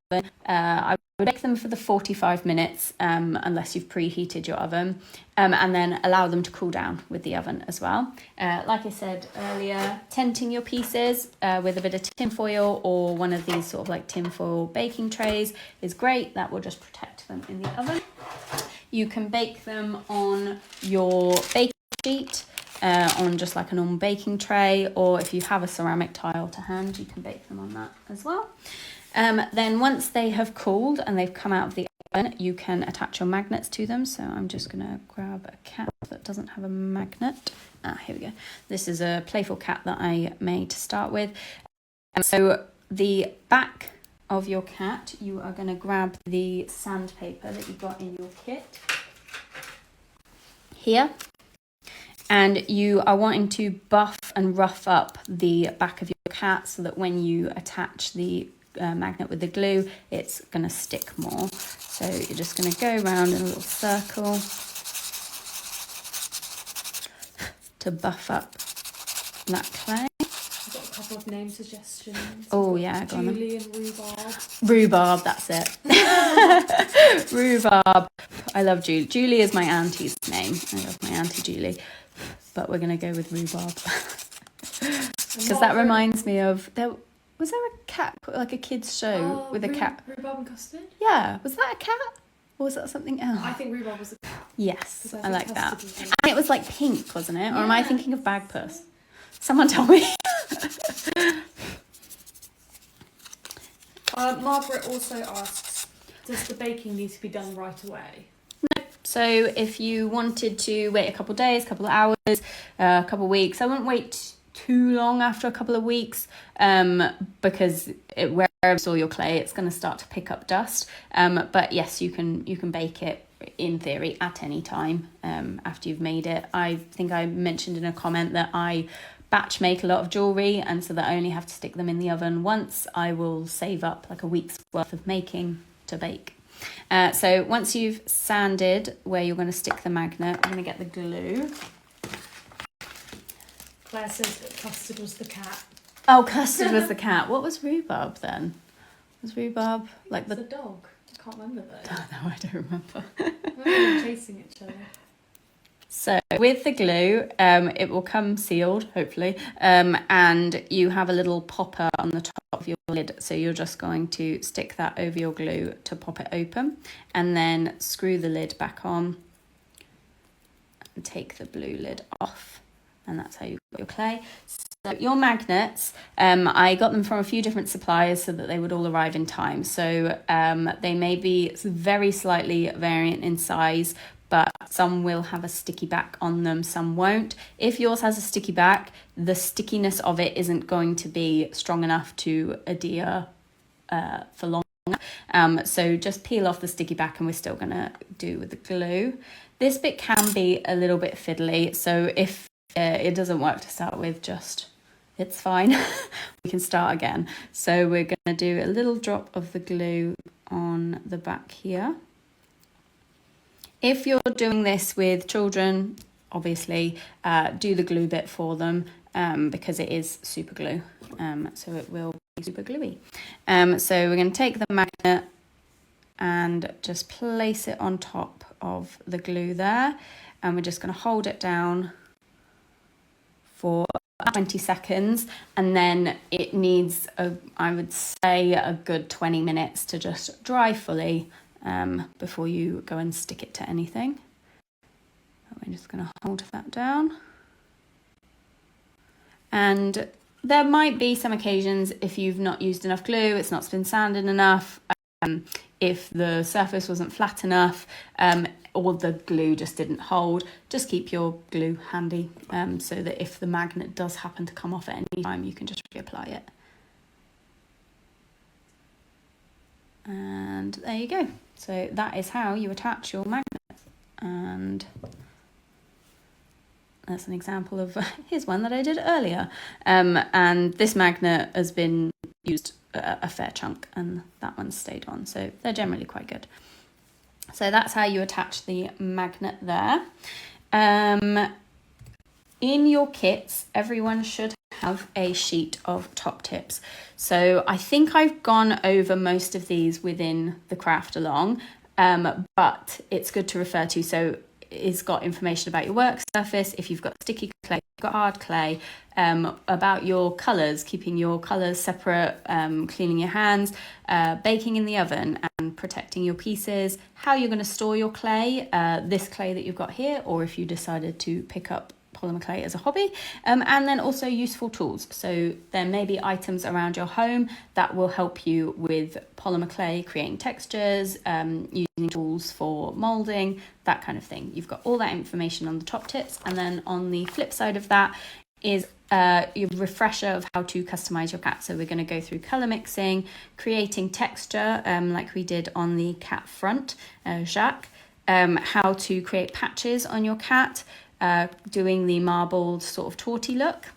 Speaker 1: I would bake them for the 45 minutes unless you've preheated your oven, and then allow them to cool down with the oven as well. Like I said earlier, tenting your pieces with a bit of tin foil or one of these sort of like tin foil baking trays is great. That will just protect them in the oven. You can bake them on your baking sheet, on just like a normal baking tray, or if you have a ceramic tile to hand, you can bake them on that as well. Then once they have cooled and they've come out of the oven, you can attach your magnets to them. So I'm just going to grab a cap that doesn't have a magnet. Here we go. This is a playful cat that I made to start with. So the back of your cat, you are going to grab the sandpaper that you got in your kit here, and you are wanting to buff and rough up the back of your cat so that when you attach the magnet with the glue, it's going to stick more. So you're just going to go around in a little circle to buff up that clay.
Speaker 2: I've got a couple of name suggestions.
Speaker 1: Oh yeah, go on then.
Speaker 2: Julie and Rhubarb.
Speaker 1: Rhubarb, that's it. Rhubarb. I love Julie. Julie is my auntie's name. I love my auntie Julie. But we're going to go with Rhubarb. Because that reminds me of... Was there a cat, like a kid's show with a cat?
Speaker 2: Rhubarb and custard?
Speaker 1: Yeah. Was that a cat? Or was that something else?
Speaker 2: I think rhubarb was a cat.
Speaker 1: Yes, I like that.
Speaker 2: Was
Speaker 1: And it was like pink, wasn't it? Or am I thinking of Bagpuss? Someone tell me.
Speaker 2: Margaret also asks, does the baking need to be done right away?
Speaker 1: So if you wanted to wait a couple of days, couple of hours, a couple of weeks, I wouldn't wait too long after a couple of weeks, because wherever you store your clay, it's going to start to pick up dust. But yes, you can bake it in theory at any time after you've made it. I think I mentioned in a comment that I batch make a lot of jewellery, and so that I only have to stick them in the oven once. I will save up like a week's worth of making to bake. So once you've sanded where you're going to stick the magnet, I'm going to get the glue.
Speaker 2: Claire says that custard was the cat.
Speaker 1: Oh, custard was the cat. What was rhubarb then? Was rhubarb like
Speaker 2: the dog? I can't remember though.
Speaker 1: Oh, no, I don't remember.
Speaker 2: We were chasing each other.
Speaker 1: So with the glue, it will come sealed, hopefully, and you have a little popper on the top of your lid. So you're just going to stick that over your glue to pop it open, and then screw the lid back on and take the blue lid off. And that's how you got your clay. So your magnets, I got them from a few different suppliers so that they would all arrive in time. So they may be very slightly variant in size, but some will have a sticky back on them, some won't. If yours has a sticky back, the stickiness of it isn't going to be strong enough to adhere for long. So just peel off the sticky back, and we're still going to do with the glue. This bit can be a little bit fiddly, so if it doesn't work to start with, it's fine. We can start again. So we're going to do a little drop of the glue on the back here. If you're doing this with children, obviously do the glue bit for them, because it is super glue, so it will be super gluey. So we're going to take the magnet and just place it on top of the glue there, and we're just going to hold it down for 20 seconds, and then it needs, I would say, a good 20 minutes to just dry fully before you go and stick it to anything. We're just going to hold that down. And there might be some occasions if you've not used enough glue, it's not been sanded enough, if the surface wasn't flat enough, or the glue just didn't hold, just keep your glue handy, so that if the magnet does happen to come off at any time, you can just reapply it. And there you go. So that is how you attach your magnet. And that's an example of, here's one that I did earlier. And this magnet has been used a fair chunk, and that one stayed on. So they're generally quite good. So that's how you attach the magnet there. In your kits, everyone should have a sheet of top tips. So I think I've gone over most of these within the Craftalong, but it's good to refer to. So it's got information about your work surface, if you've got sticky clay, you've got hard clay, about your colours, keeping your colours separate, cleaning your hands, baking in the oven and protecting your pieces, how you're going to store your clay, this clay that you've got here, or if you decided to pick up polymer clay as a hobby, and then also useful tools. So there may be items around your home that will help you with polymer clay, creating textures, using tools for moulding, that kind of thing. You've got all that information on the top tips, and then on the flip side of that is your refresher of how to customize your cat. So we're going to go through color mixing, creating texture, like we did on the cat front, Jacques, how to create patches on your cat, doing the marbled sort of torty look,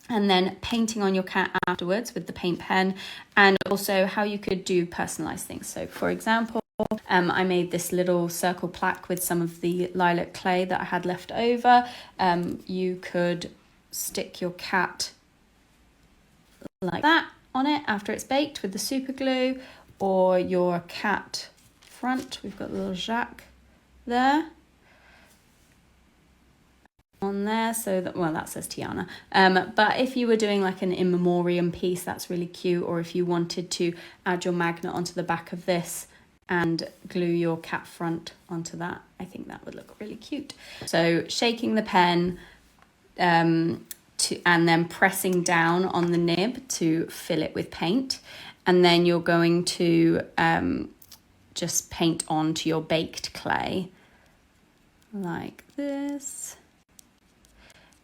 Speaker 1: and then painting on your cat afterwards with the paint pen, and also how you could do personalized things. So for example, I made this little circle plaque with some of the lilac clay that I had left over. You could stick your cat like that on it after it's baked with the super glue, or your cat front, we've got the little Jacques there on there, so that, well, that says Tiana, but if you were doing like an in memoriam piece, that's really cute. Or if you wanted to add your magnet onto the back of this and glue your cat front onto that, I think that would look really cute. So shaking the pen and then pressing down on the nib to fill it with paint, and then you're going to just paint onto your baked clay like this.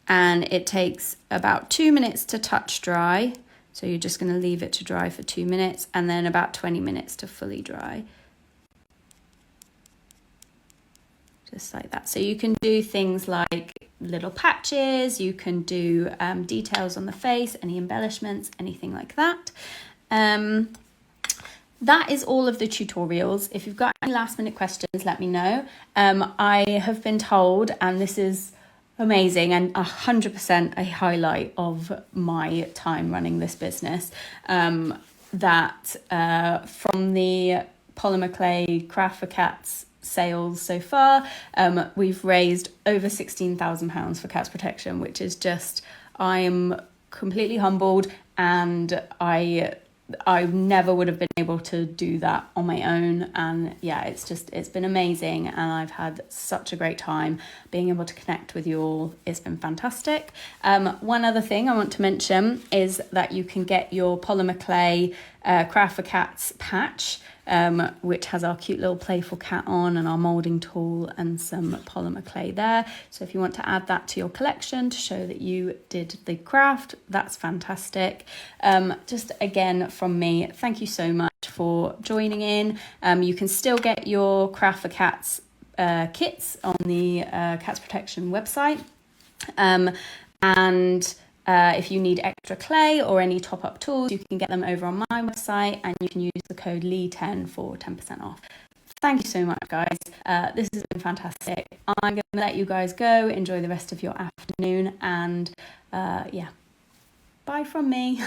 Speaker 1: And it takes about 2 minutes to touch dry. So you're just going to leave it to dry for 2 minutes, and then about 20 minutes to fully dry. Just like that. So you can do things like little patches, you can do details on the face, any embellishments, anything like that. That is all of the tutorials. If you've got any last minute questions, let me know. I have been told, and this is amazing and 100% a highlight of my time running this business, that from the polymer clay craft for cats sales so far, we've raised over £16,000 for cats protection, which is just, I am completely humbled, and I never would have been able to do that on my own. And yeah, it's been amazing, and I've had such a great time being able to connect with you all. It's been fantastic. One other thing I want to mention is that you can get your polymer clay Craft for Cats patch, which has our cute little playful cat on and our moulding tool and some polymer clay there. So if you want to add that to your collection to show that you did the craft, that's fantastic. Just again from me, thank you so much for joining in. You can still get your Craft for Cats kits on the Cats Protection website. If you need extra clay or any top-up tools, you can get them over on my website, and you can use the code LEE10 for 10% off. Thank you so much, guys. This has been fantastic. I'm going to let you guys go. Enjoy the rest of your afternoon, and yeah, bye from me.